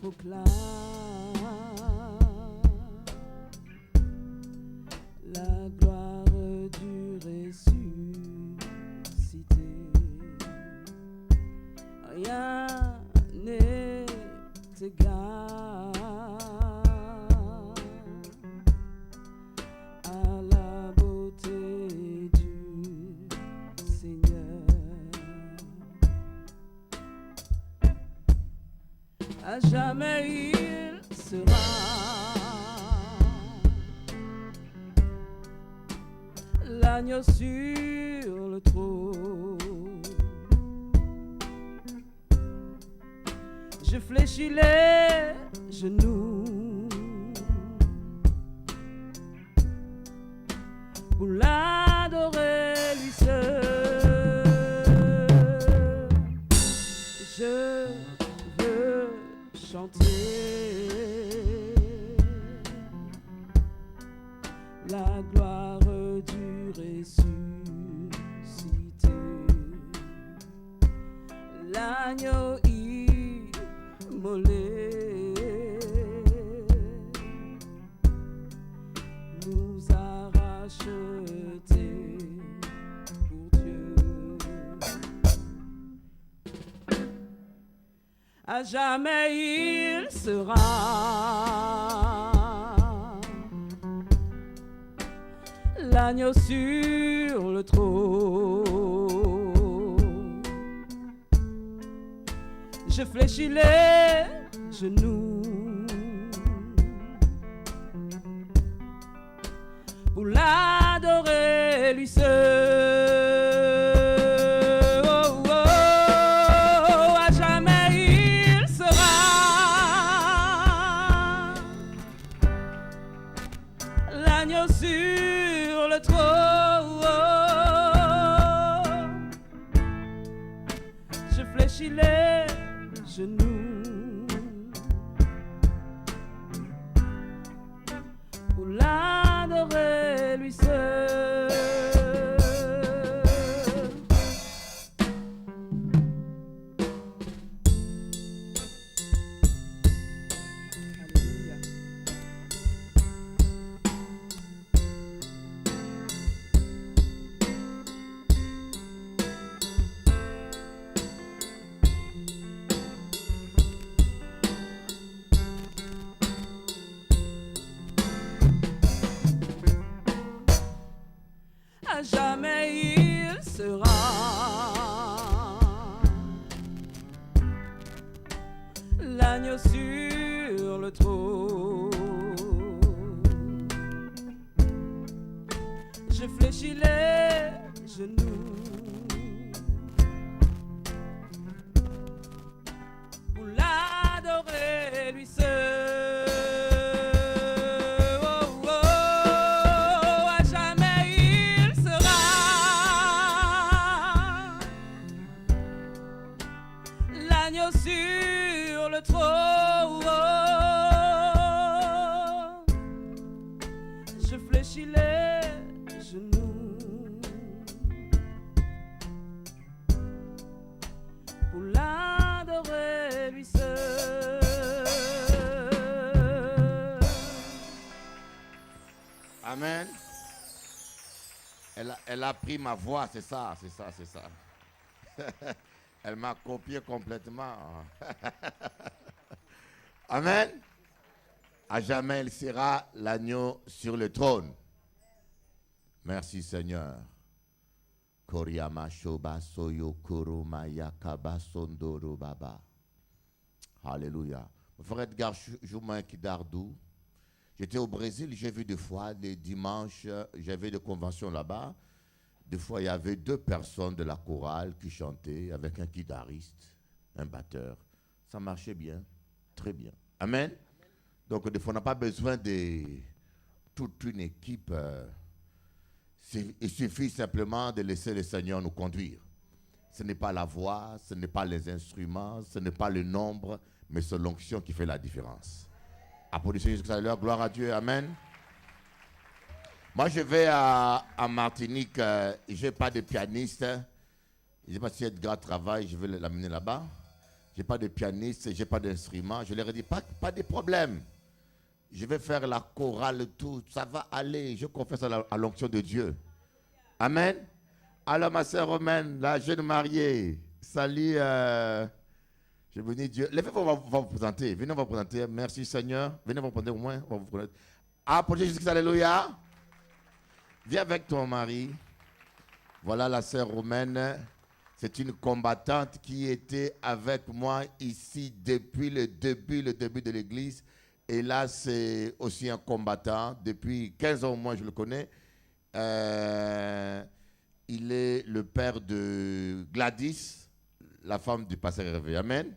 proclame la gloire du ressuscité. Rien n'est égal à la beauté du Seigneur. À jamais il sera l'agneau sur le trône. Je fléchis les genoux pour l'adorer lui seul. Je veux chanter la gloire du ressuscité, l'agneau immolé nous a rachetés pour Dieu. À jamais il sera l'agneau sur le trône. Je fléchis les genoux pour l'adorer lui seul. Oh, oh, à jamais il sera l'agneau sur le trône. Je fléchis les genoux pour l'adorer lui seul. Alléluia. À jamais il sera l'agneau sur le trône. Je fléchis les genoux pour l'adorer lui seul. Sur le trône, je fléchis les genoux pour l'adorer lui seul. Amen. Elle a pris ma voix, c'est ça. Elle m'a copié complètement. Amen. À jamais, il sera l'agneau sur le trône. Merci Seigneur. Alléluia. Mon frère Edgar Joumain Kidardou. J'étais au Brésil, j'ai vu des fois, les dimanches, j'avais des conventions là-bas. Des fois, il y avait 2 personnes de la chorale qui chantaient avec un guitariste, un batteur. Ça marchait bien, très bien. Amen. Donc, des fois, on n'a pas besoin de toute une équipe. Il suffit simplement de laisser le Seigneur nous conduire. Ce n'est pas la voix, ce n'est pas les instruments, ce n'est pas le nombre, mais c'est l'onction qui fait la différence. Applaudissez Jésus tout à l'heure, gloire à Dieu, amen. Moi, je vais à Martinique, je n'ai pas de pianiste. Je ne sais pas si Edgar travaille, je vais l'amener là-bas. j'ai pas de pianiste, j'ai pas d'instrument. Je leur ai dit, pas de problème. Je vais faire la chorale, tout, ça va aller. Je confesse à l'onction de Dieu. Amen. Alors ma sœur Romaine, la jeune mariée, salut, je bénis Dieu. Les filles vont vous présenter. Venez vous présenter. Merci Seigneur. Venez vous présenter au moins. On va vous présenter. Approchez Jésus, alléluia. Viens avec ton mari. Voilà la sœur Romaine. C'est une combattante qui était avec moi ici depuis le début de l'église. Et là, c'est aussi un combattant. Depuis 15 ans au moins, je le connais. Il est le père de Gladys, la femme du pasteur Hervé. Amen.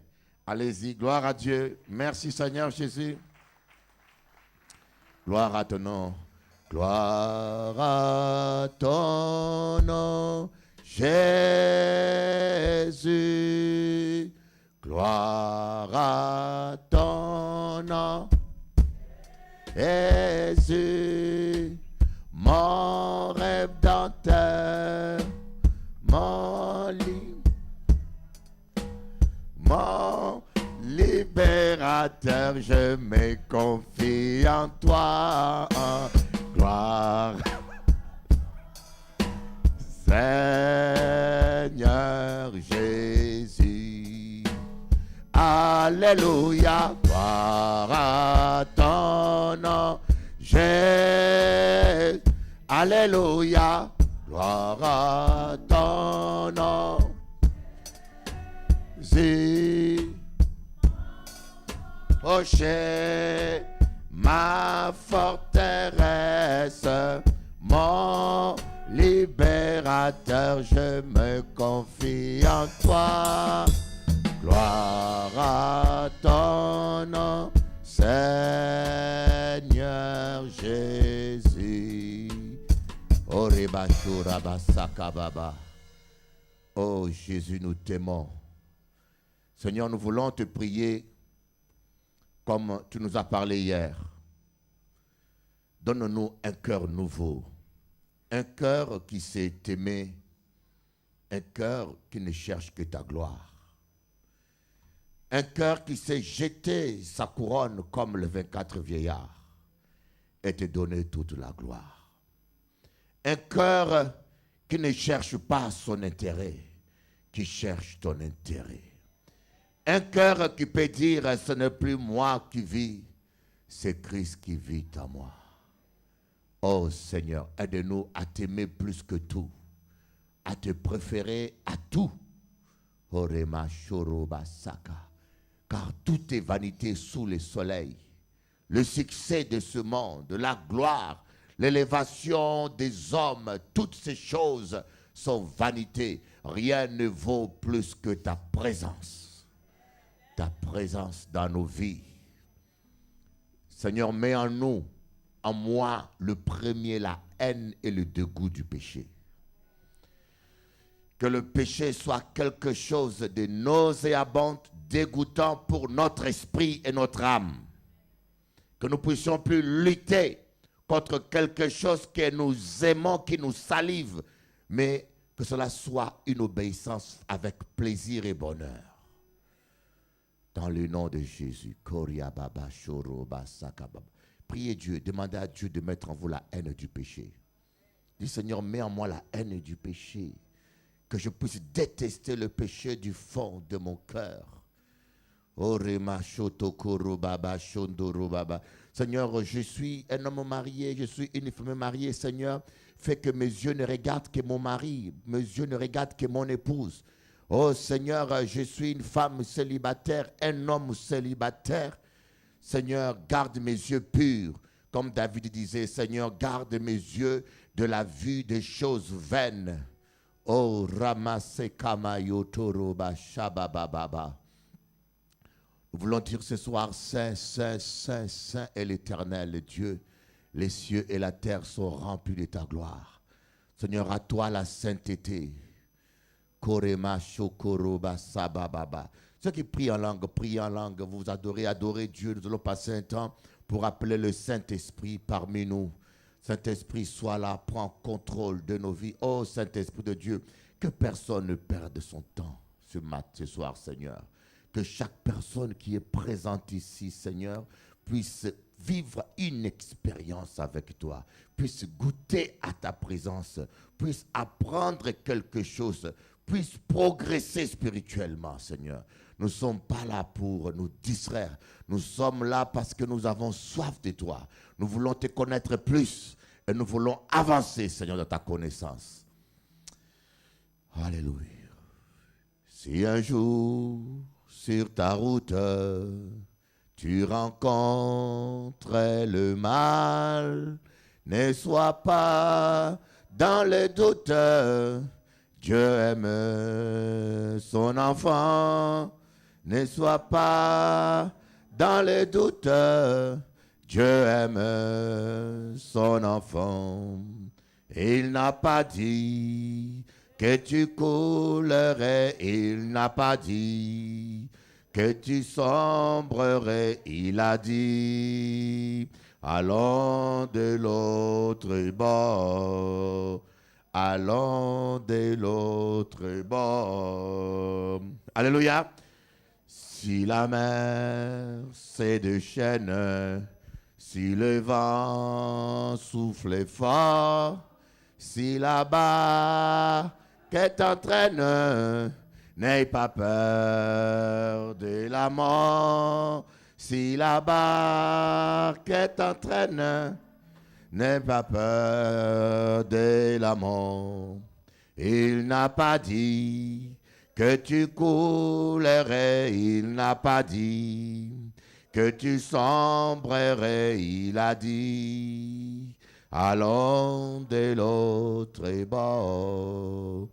Allez-y, gloire à Dieu. Merci Seigneur Jésus. Gloire à ton nom. Gloire à ton nom, Jésus. Gloire à ton nom, Jésus. Mon rédempteur, mon libérateur, je me confie en toi. Gloire, Seigneur Jésus. Alléluia, gloire à ton nom, Jésus. Alléluia, gloire à ton nom, Jésus. Rocher, ma forteresse, mon libérateur, je me confie en toi. Gloire à ton nom, Seigneur Jésus. Oh Jésus, nous t'aimons. Seigneur, nous voulons te prier comme tu nous as parlé hier. Donne-nous un cœur nouveau, un cœur qui sait t'aimer, un cœur qui ne cherche que ta gloire, un cœur qui sait jeter sa couronne comme les 24 vieillards et te donner toute la gloire. Un cœur qui ne cherche pas son intérêt, qui cherche ton intérêt. Un cœur qui peut dire, ce n'est plus moi qui vis, c'est Christ qui vit en moi. Oh Seigneur, aide-nous à t'aimer plus que tout, à te préférer à tout. Orema Shoroba Saka. Car tout est vanité sous le soleil. Le succès de ce monde, la gloire, l'élévation des hommes, toutes ces choses sont vanité. Rien ne vaut plus que ta présence. Ta présence dans nos vies. Seigneur, mets en nous, en moi, le premier, la haine et le dégoût du péché. Que le péché soit quelque chose de nauséabond, dégoûtant pour notre esprit et notre âme. Que nous puissions plus lutter contre quelque chose que nous aimons, qui nous salive, mais que cela soit une obéissance avec plaisir et bonheur. Dans le nom de Jésus. Priez Dieu, demandez à Dieu de mettre en vous la haine du péché. Dis Seigneur, mets en moi la haine du péché. Que je puisse détester le péché du fond de mon cœur. Seigneur, je suis un homme marié, je suis une femme mariée. Seigneur, fais que mes yeux ne regardent que mon mari, mes yeux ne regardent que mon épouse. Oh Seigneur, je suis une femme célibataire, un homme célibataire. Seigneur, garde mes yeux purs. Comme David disait, Seigneur, garde mes yeux de la vue des choses vaines. Oh Ramase Kamayotoroba Shabababa. Nous voulons dire ce soir, Saint, Saint, Saint, Saint est l'Éternel Dieu. Les cieux et la terre sont remplis de ta gloire. Seigneur, à toi la sainteté. Korema Shokoroba Sabababa. Ceux qui prient en langue, vous adorez Dieu. Nous allons passer un temps pour appeler le Saint-Esprit parmi nous. Saint-Esprit, sois là, prends contrôle de nos vies. Oh Saint-Esprit de Dieu, que personne ne perde son temps ce soir, Seigneur. que chaque personne qui est présente ici, Seigneur, puisse vivre une expérience avec toi, puisse goûter à ta présence, puisse apprendre quelque chose, puisse progresser spirituellement, Seigneur. Nous ne sommes pas là pour nous distraire. Nous sommes là parce que nous avons soif de toi. Nous voulons te connaître plus et nous voulons avancer, Seigneur, dans ta connaissance. Alléluia. Si un jour, sur ta route, tu rencontres le mal, ne sois pas dans le doute. Dieu aime son enfant. Ne sois pas dans le doute. Dieu aime son enfant. Il n'a pas dit que tu coulerais. Il n'a pas dit que tu sombrerais. Il a dit, allons de l'autre bord. Allons de l'autre bord. Alléluia. Si la mer c'est de chaîne, si le vent souffle fort, si la barque t'entraîne, n'aie pas peur de la mort. Si la barque t'entraîne, n'aie pas peur de la mort. Il n'a pas dit que tu coulerais, il n'a pas dit que tu sombrerais, il a dit, allons de l'autre bord,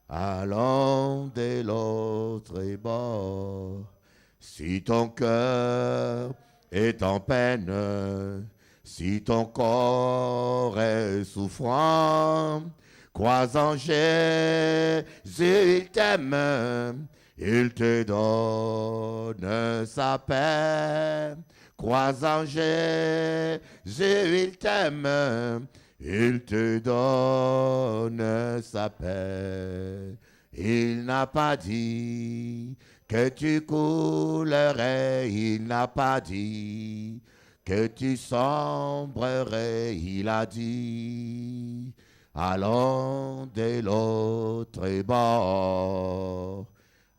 allons de l'autre bord. Si ton cœur est en peine, si ton corps est souffrant, crois en Jésus, il t'aime, il te donne sa paix. Crois en Jésus, il t'aime, il te donne sa paix. Il n'a pas dit que tu coulerais, il n'a pas dit que tu sombrerais, il a dit, allons de l'autre bord,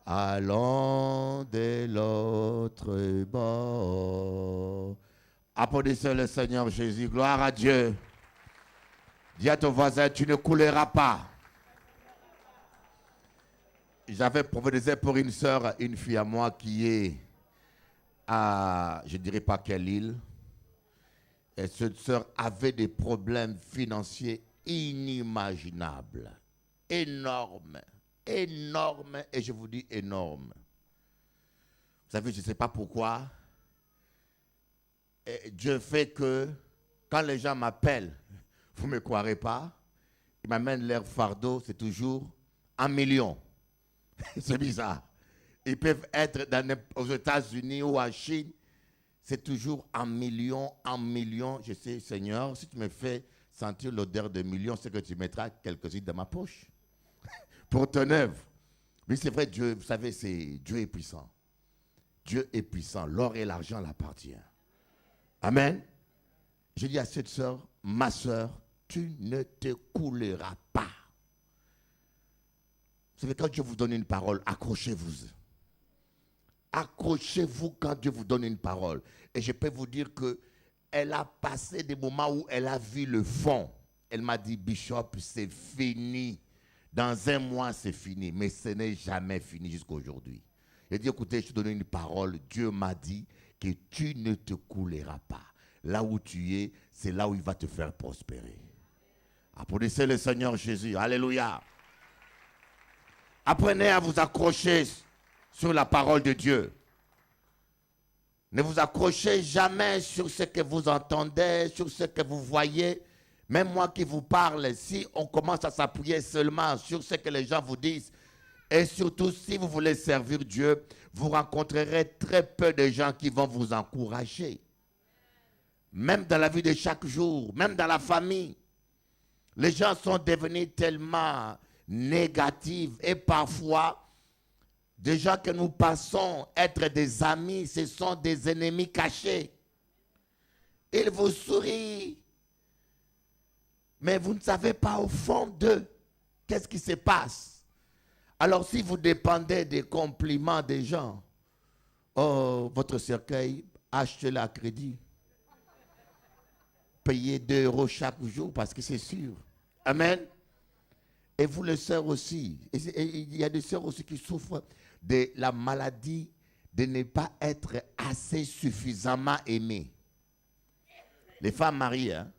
allons de l'autre bord. Applaudissez le Seigneur Jésus, gloire à Dieu. Dis à ton voisin, tu ne couleras pas. J'avais prophétisé pour une sœur, une fille à moi qui est à, je ne dirais pas quelle île. Et cette sœur avait des problèmes financiers inimaginables, énormes, énormes, et je vous dis énormes. Vous savez, je ne sais pas pourquoi. Et Dieu fait que quand les gens m'appellent, vous ne me croirez pas, ils m'amènent leur fardeau, c'est toujours 1 million. C'est bizarre. Ils peuvent être aux États-Unis ou en Chine. C'est toujours 1 million, 1 million. Je sais, Seigneur, si tu me fais sentir l'odeur de millions, c'est que tu mettras quelques-unes dans ma poche pour ton œuvre. Mais c'est vrai, Dieu, vous savez, Dieu est puissant. Dieu est puissant. L'or et l'argent l'appartiennent. Amen. Je dis à cette sœur, ma sœur, tu ne te couleras pas. Vous savez, quand Dieu vous donne une parole, accrochez-vous. Accrochez-vous quand Dieu vous donne une parole. Et je peux vous dire qu'elle a passé des moments où elle a vu le fond. Elle m'a dit, Bishop, c'est fini. Dans 1 mois, c'est fini. Mais ce n'est jamais fini jusqu'à aujourd'hui. Elle dit, écoutez, je te donne une parole. Dieu m'a dit que tu ne te couleras pas. Là où tu es, c'est là où il va te faire prospérer. Applaudissez le Seigneur Jésus. Alléluia. Apprenez à vous accrocher sur la parole de Dieu. Ne vous accrochez jamais sur ce que vous entendez, sur ce que vous voyez. Même moi qui vous parle, si on commence à s'appuyer seulement sur ce que les gens vous disent, et surtout si vous voulez servir Dieu, vous rencontrerez très peu de gens qui vont vous encourager. Même dans la vie de chaque jour, même dans la famille. Les gens sont devenus tellement négatifs et parfois Des gens que nous pensons être des amis, ce sont des ennemis cachés. Ils vous sourient. Mais vous ne savez pas au fond d'eux qu'est-ce qui se passe. Alors si vous dépendez des compliments des gens, oh, votre cercueil, achetez-le à crédit. Payez 2 € chaque jour parce que c'est sûr. Amen. Et vous les sœurs aussi. Et il y a des sœurs aussi qui souffrent de la maladie de ne pas être assez suffisamment aimées. Les femmes mariées, hein?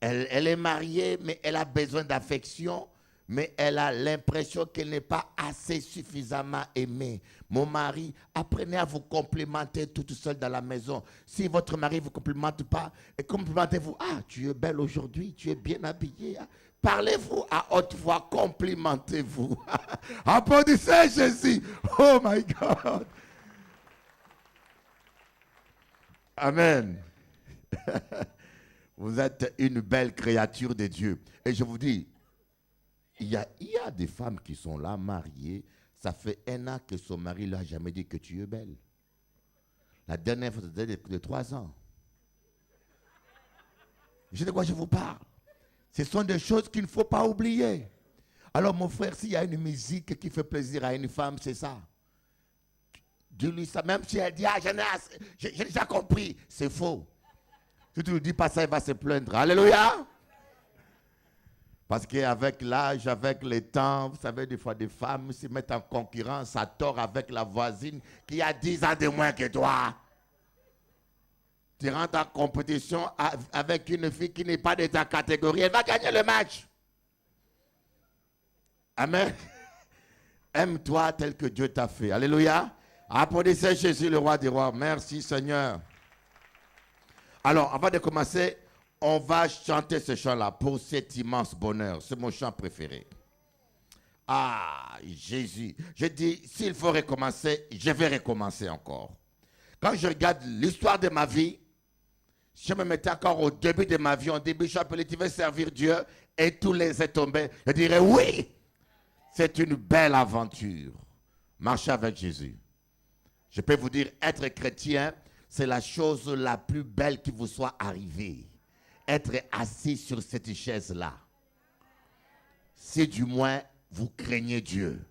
Elle est mariée, mais elle a besoin d'affection, mais elle a l'impression qu'elle n'est pas assez suffisamment aimée. Mon mari, apprenez à vous complimenter toute seule dans la maison. Si votre mari ne vous complimente pas, complimentez-vous. Ah, tu es belle aujourd'hui, tu es bien habillée. Hein? Parlez-vous à haute voix, complimentez-vous. Applaudissez Jésus. Oh my God. Amen. Vous êtes une belle créature de Dieu. Et je vous dis, il y a des femmes qui sont là, mariées. Ça fait 1 an que son mari ne lui a jamais dit que tu es belle. La dernière fois, c'était de 3 ans. Je sais de quoi je vous parle. Ce sont des choses qu'il ne faut pas oublier. Alors mon frère, s'il y a une musique qui fait plaisir à une femme, c'est ça. Dis-lui ça, même si elle dit, ah, j'ai déjà compris, c'est faux. Si tu ne lui dis pas ça, il va se plaindre. Alléluia. Parce qu'avec l'âge, avec le temps, vous savez, des fois, des femmes se mettent en concurrence à tort avec la voisine qui a 10 ans de moins que toi. Tu rentres en compétition avec une fille qui n'est pas de ta catégorie, elle va gagner le match. Amen. Aime-toi tel que Dieu t'a fait. Alléluia. Applaudissez Jésus, le roi des rois. Merci Seigneur. Alors, avant de commencer, on va chanter ce chant-là pour cet immense bonheur. C'est mon chant préféré. Ah, Jésus. Je dis, s'il faut recommencer, je vais recommencer encore. Quand je regarde l'histoire de ma vie, je me mettais encore au début de ma vie, on dit, Bishop, tu veux servir Dieu et tous les est tombés. Je dirais, oui, c'est une belle aventure. Marcher avec Jésus. Je peux vous dire, être chrétien, c'est la chose la plus belle qui vous soit arrivée. Être assis sur cette chaise-là. Si du moins vous craignez Dieu.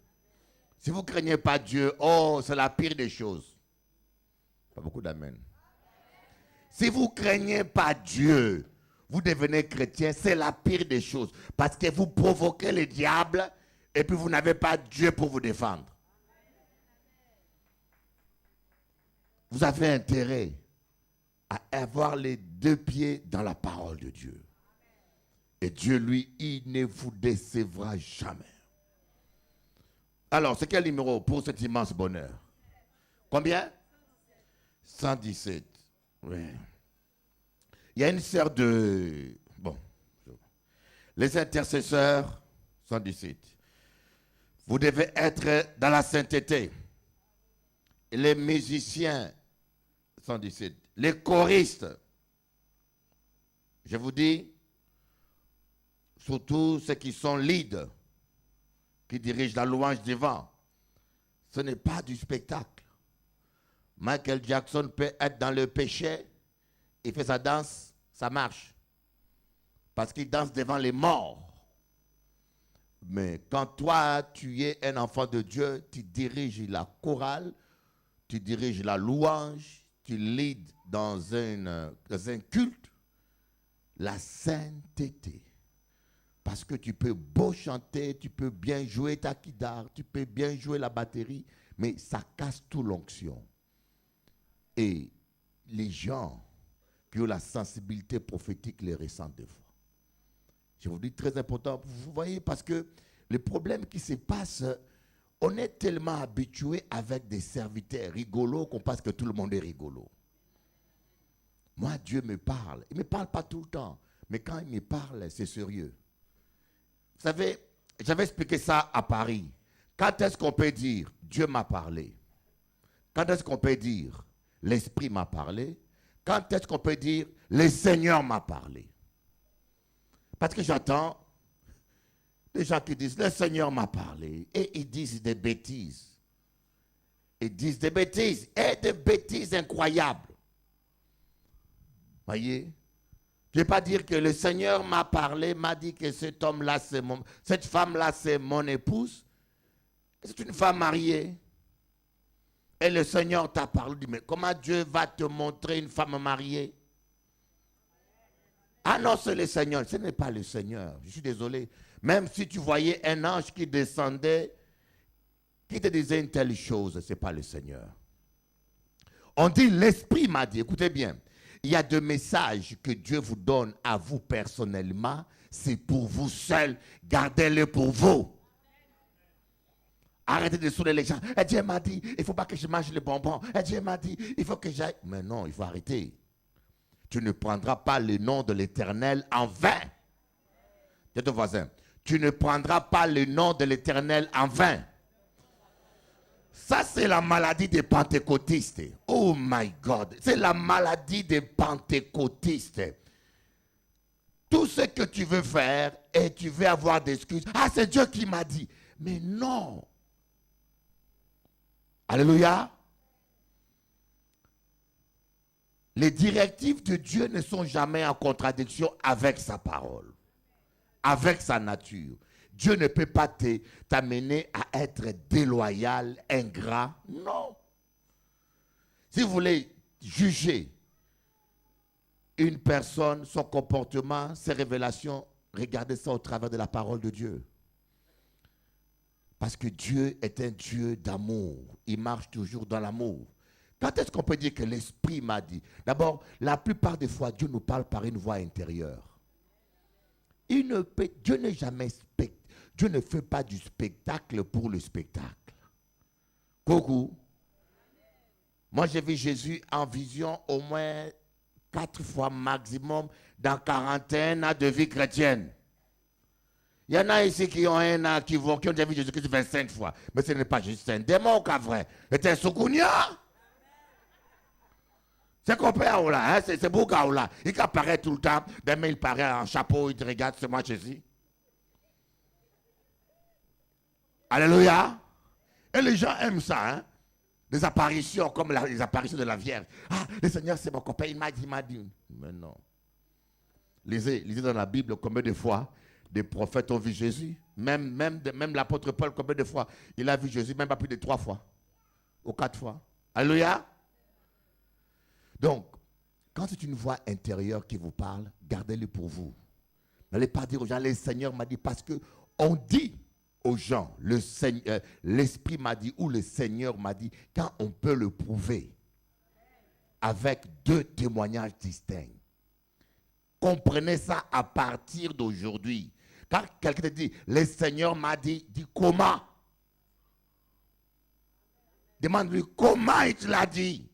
Si vous ne craignez pas Dieu, oh, c'est la pire des choses. Pas beaucoup d'amen. Si vous ne craignez pas Dieu, vous devenez chrétien, c'est la pire des choses. Parce que vous provoquez le diable et puis vous n'avez pas Dieu pour vous défendre. Vous avez intérêt à avoir les 2 pieds dans la parole de Dieu. Et Dieu, lui, il ne vous décevra jamais. Alors, c'est quel numéro pour cet immense bonheur? Combien? 117. Oui. Il y a une sœur de... Bon. Les intercesseurs, 117. Vous devez être dans la sainteté. Les musiciens, 117. Les choristes, je vous dis, surtout ceux qui sont leads, qui dirigent la louange divin, ce n'est pas du spectacle. Michael Jackson peut être dans le péché, il fait sa danse, ça marche. Parce qu'il danse devant les morts. Mais quand toi, tu es un enfant de Dieu, tu diriges la chorale, tu diriges la louange, tu leads dans un culte, la sainteté. Parce que tu peux beau chanter, tu peux bien jouer ta guitare, tu peux bien jouer la batterie, mais ça casse toute l'onction. Et les gens qui ont la sensibilité prophétique les ressentent des fois. Je vous dis très important, vous voyez, parce que le problème qui se passe, on est tellement habitué avec des serviteurs rigolos qu'on pense que tout le monde est rigolo. Moi, Dieu me parle. Il ne me parle pas tout le temps. Mais quand il me parle, c'est sérieux. Vous savez, j'avais expliqué ça à Paris. Quand est-ce qu'on peut dire Dieu m'a parlé? Quand est-ce qu'on peut dire l'Esprit m'a parlé? Quand est-ce qu'on peut dire le Seigneur m'a parlé? Parce que j'entends des gens qui disent le Seigneur m'a parlé et ils disent des bêtises. Ils disent des bêtises, et des bêtises incroyables. Voyez? Je ne vais pas dire que le Seigneur m'a parlé, m'a dit que cet homme-là, cette femme-là, c'est mon épouse. C'est une femme mariée. Et le Seigneur t'a parlé, dit, mais comment Dieu va te montrer une femme mariée? Ah non, c'est le Seigneur. Ce n'est pas le Seigneur. Je suis désolé. Même si tu voyais un ange qui descendait, qui te disait une telle chose, ce n'est pas le Seigneur. On dit, l'Esprit m'a dit, écoutez bien, il y a des messages que Dieu vous donne à vous personnellement, c'est pour vous seul, gardez-les pour vous. Arrêtez de saouler les gens. Et Dieu m'a dit, il ne faut pas que je mange les bonbons. Et Dieu m'a dit, il faut que j'aille. Mais non, il faut arrêter. Tu ne prendras pas le nom de l'Éternel en vain. Dis à ton voisin, tu ne prendras pas le nom de l'Éternel en vain. Ça, c'est la maladie des pentecôtistes. Oh my God. C'est la maladie des pentecôtistes. Tout ce que tu veux faire et tu veux avoir des excuses. Ah, c'est Dieu qui m'a dit. Mais non. Alléluia. Les directives de Dieu ne sont jamais en contradiction avec sa parole, avec sa nature. Dieu ne peut pas t'amener à être déloyal, ingrat. Non. Si vous voulez juger une personne, son comportement, ses révélations, regardez ça au travers de la parole de Dieu. Parce que Dieu est un Dieu d'amour. Il marche toujours dans l'amour. Quand est-ce qu'on peut dire que l'Esprit m'a dit? D'abord, la plupart des fois, Dieu nous parle par une voix intérieure. Dieu n'est jamais Dieu ne fait pas du spectacle pour le spectacle. Coucou. Moi, j'ai vu Jésus en vision au moins 4 fois maximum dans 41 ans de vie chrétienne. Il y en a ici qui ont un an, qui ont déjà vu Jésus-Christ 25 fois. Mais ce n'est pas juste un démon, qu'à vrai. C'est un soukounia. C'est compère ou là, hein? C'est Bouga ou là. Il apparaît tout le temps. Demain, il paraît en chapeau, il te regarde, c'est moi Jésus. Alléluia. Et les gens aiment ça, hein? Des apparitions comme les apparitions de la Vierge. Ah, le Seigneur, c'est mon copain, il m'a dit. Mais non. Lisez dans la Bible combien de fois des prophètes ont vu Jésus. Même l'apôtre Paul, combien de fois il a vu Jésus, même pas plus de 3 fois. Ou 4 fois. Alléluia. Donc, quand c'est une voix intérieure qui vous parle, gardez-le pour vous. N'allez pas dire aux gens, le Seigneur m'a dit, parce que on dit aux gens, l'Esprit m'a dit ou le Seigneur m'a dit, quand on peut le prouver avec 2 témoignages distincts. Comprenez ça à partir d'aujourd'hui. Quand quelqu'un te dit, le Seigneur m'a dit, dis comment? Demande-lui comment il te l'a dit.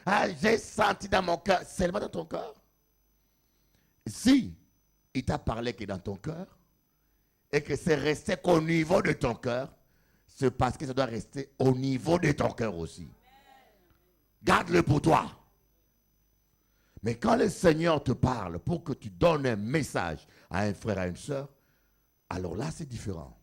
Ah, j'ai senti dans mon cœur, seulement dans ton cœur. Si il t'a parlé que dans ton cœur, et que c'est resté qu'au niveau de ton cœur, c'est parce que ça doit rester au niveau de ton cœur aussi. Garde-le pour toi. Mais quand le Seigneur te parle pour que tu donnes un message à un frère, à une soeur, alors là, c'est différent.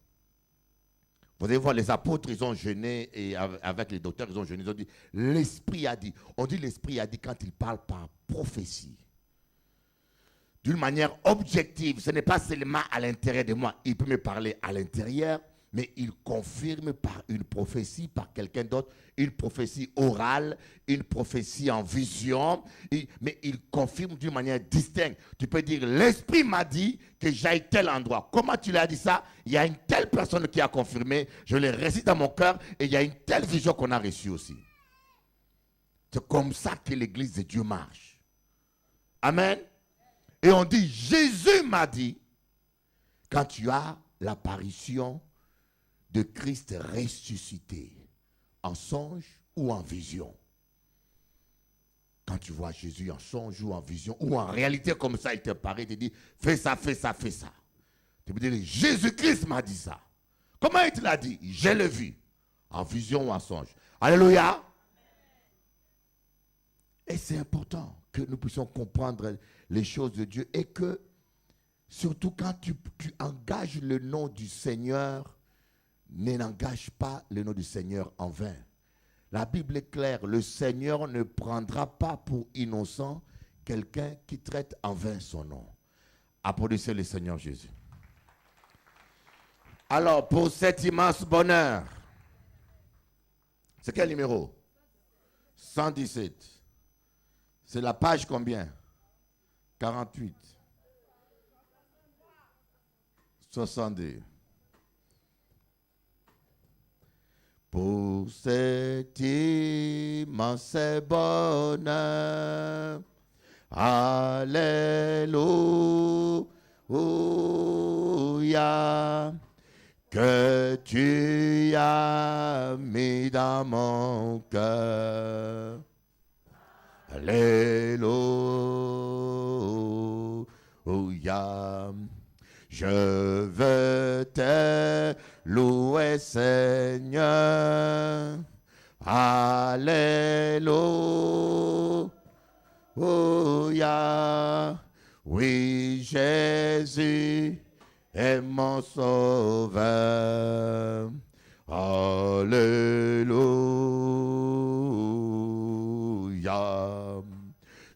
Vous allez voir, les apôtres, ils ont jeûné, et avec les docteurs, ils ont jeûné, ils ont dit, l'Esprit a dit. On dit l'Esprit a dit quand il parle par prophétie. D'une manière objective, ce n'est pas seulement à l'intérieur de moi. Il peut me parler à l'intérieur, mais il confirme par une prophétie, par quelqu'un d'autre, une prophétie orale, une prophétie en vision, mais il confirme d'une manière distincte. Tu peux dire, l'Esprit m'a dit que j'aille tel endroit. Comment tu l'as dit ça? Il y a une telle personne qui a confirmé, je l'ai reçu dans mon cœur, et il y a une telle vision qu'on a reçue aussi. C'est comme ça que l'Église de Dieu marche. Amen. Et on dit, Jésus m'a dit, quand tu as l'apparition de Christ ressuscité, en songe ou en vision. Quand tu vois Jésus en songe ou en vision, ou en réalité comme ça, il te paraît, il te dit, fais ça, fais ça, fais ça. Tu peux dire, Jésus-Christ m'a dit ça. Comment il te l'a dit? Je l'ai vu, en vision ou en songe. Alléluia. Et c'est important que nous puissions comprendre les choses de Dieu et que, surtout quand tu engages le nom du Seigneur, n'engage pas le nom du Seigneur en vain. La Bible est claire, le Seigneur ne prendra pas pour innocent quelqu'un qui traite en vain son nom. Applaudissez le Seigneur Jésus. Alors, pour cet immense bonheur, c'est quel numéro? 117. C'est la page combien? 48. 62. Pour cet immense bonheur, alléluia, que tu as mis dans mon cœur. Alléluia. Je veux te louer, Seigneur. Alléluia. Oui, Jésus est mon sauveur. Alléluia.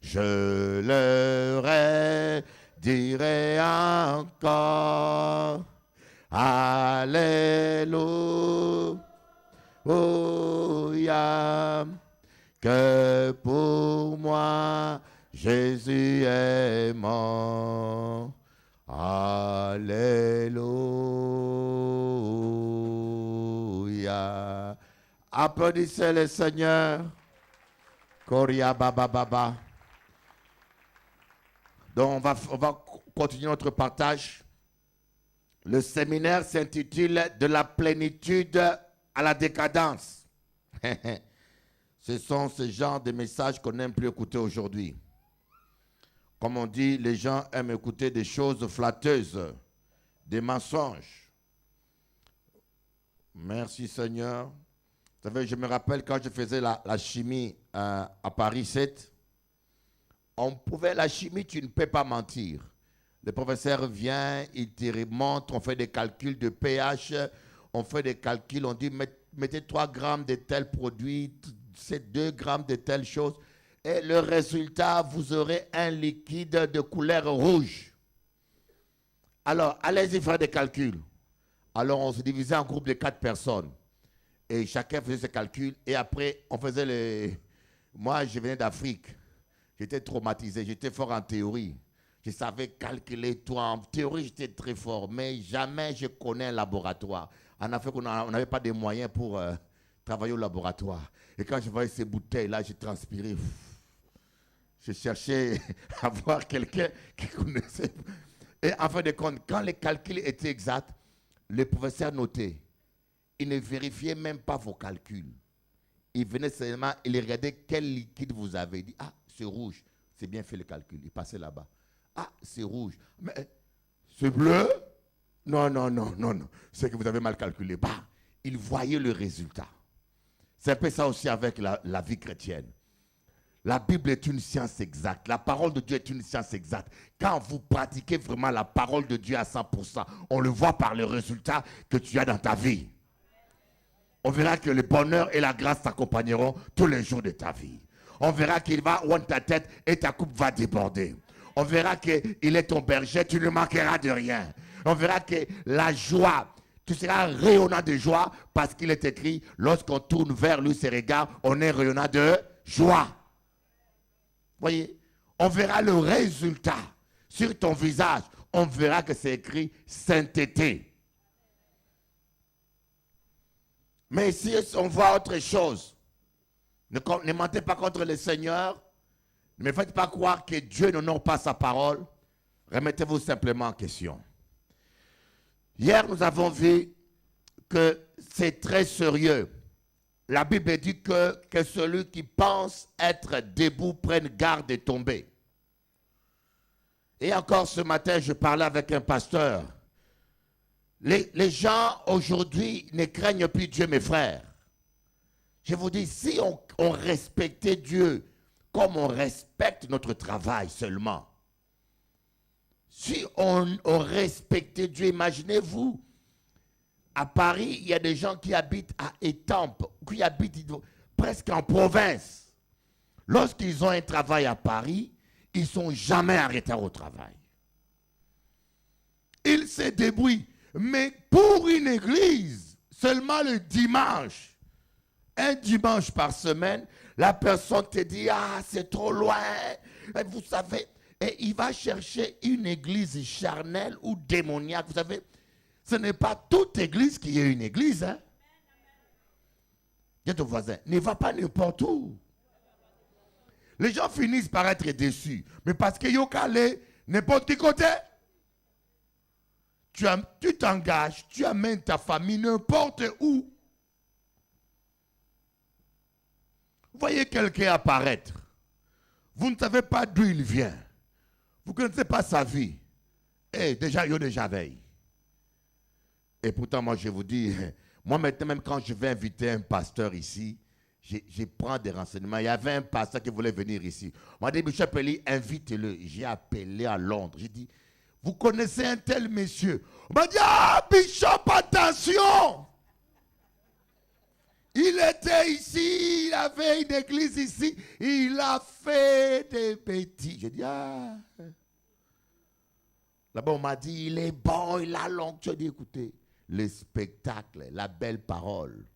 Je leur dirai encore. Alléluia. Que pour moi Jésus est mort. Alléluia. Applaudissez le Seigneur. Koria Baba Baba. Donc on va continuer notre partage. Le séminaire s'intitule « De la plénitude à la décadence ». Ce sont ce genre de messages qu'on n'aime plus écouter aujourd'hui. Comme on dit, les gens aiment écouter des choses flatteuses, des mensonges. Merci Seigneur. Vous savez, je me rappelle quand je faisais la chimie à Paris 7, la chimie, tu ne peux pas mentir. Le professeur vient, il te montre, on fait des calculs de pH, on fait des calculs, on dit mettez 3 grammes de tel produit, c'est 2 grammes de telle chose. Et le résultat, vous aurez un liquide de couleur rouge. Alors, allez-y faire des calculs. Alors, on se divisait en groupe de 4 personnes. Et chacun faisait ses calculs. Et après, on faisait les... Moi, je venais d'Afrique. J'étais traumatisé. J'étais fort en théorie. Je savais calculer tout. En théorie, j'étais très fort. Mais jamais je connais un laboratoire. En Afrique, on n'avait pas de moyens pour travailler au laboratoire. Et quand je voyais ces bouteilles-là, j'ai transpiré. Je cherchais à voir quelqu'un qui connaissait. Et en fin de compte, quand les calculs étaient exacts, le professeur notait. Il ne vérifiait même pas vos calculs. Il venait seulement, il regardait quel liquide vous avez. Il dit, ah, c'est rouge. C'est bien fait le calcul. Il passait là-bas. Ah, c'est rouge. Mais c'est bleu? Non. C'est que vous avez mal calculé. Bah, il voyait le résultat. C'est un peu ça aussi avec la vie chrétienne. La Bible est une science exacte. La parole de Dieu est une science exacte. Quand vous pratiquez vraiment la parole de Dieu à 100%, on le voit par le résultat que tu as dans ta vie. On verra que le bonheur et la grâce t'accompagneront tous les jours de ta vie. On verra qu'il va oindre ta tête et ta coupe va déborder. On verra qu'il est ton berger, tu ne manqueras de rien. On verra que la joie, tu seras rayonnant de joie parce qu'il est écrit, lorsqu'on tourne vers lui ses regards, on est rayonnant de joie. Voyez, on verra le résultat sur ton visage. On verra que c'est écrit sainteté. Mais si on voit autre chose, ne mentez pas contre le Seigneur. Ne me faites pas croire que Dieu n'honore pas sa parole. Remettez-vous simplement en question. Hier, nous avons vu que c'est très sérieux. La Bible dit que celui qui pense être debout prenne garde de tomber. Et encore ce matin, je parlais avec un pasteur. Les gens aujourd'hui ne craignent plus Dieu, mes frères. Je vous dis, si on respectait Dieu comme on respecte notre travail seulement, si on respectait Dieu, imaginez-vous, à Paris, il y a des gens qui habitent à Étampes, qui habitent presque en province. Lorsqu'ils ont un travail à Paris, ils ne sont jamais en retard au travail. Ils se débrouillent. Mais pour une église, seulement le dimanche, un dimanche par semaine, la personne te dit, ah, c'est trop loin. Et vous savez, et il va chercher une église charnelle ou démoniaque. Vous savez, ce n'est pas toute église qui est une église. Hein? Dis à ton voisin, ne va pas n'importe où. Les gens finissent par être déçus. Mais parce que yo calé, n'importe quel côté. Tu t'engages, tu amènes ta famille n'importe où. Vous voyez quelqu'un apparaître. Vous ne savez pas d'où il vient. Vous ne connaissez pas sa vie. Et déjà, il y a déjà veille. Et pourtant, moi, je vous dis, moi maintenant, même quand je vais inviter un pasteur ici, je prends des renseignements. Il y avait un pasteur qui voulait venir ici. Moi, dit, Bishop Eli, invite-le. J'ai appelé à Londres. J'ai dit, vous connaissez un tel monsieur? On m'a dit, ah, Bishop, attention! Il était ici, il avait une église ici, il a fait des bêtises. J'ai dit, ah. Là-bas, on m'a dit, il est bon, il a long. J'ai dit, écoutez, le spectacle, la belle parole,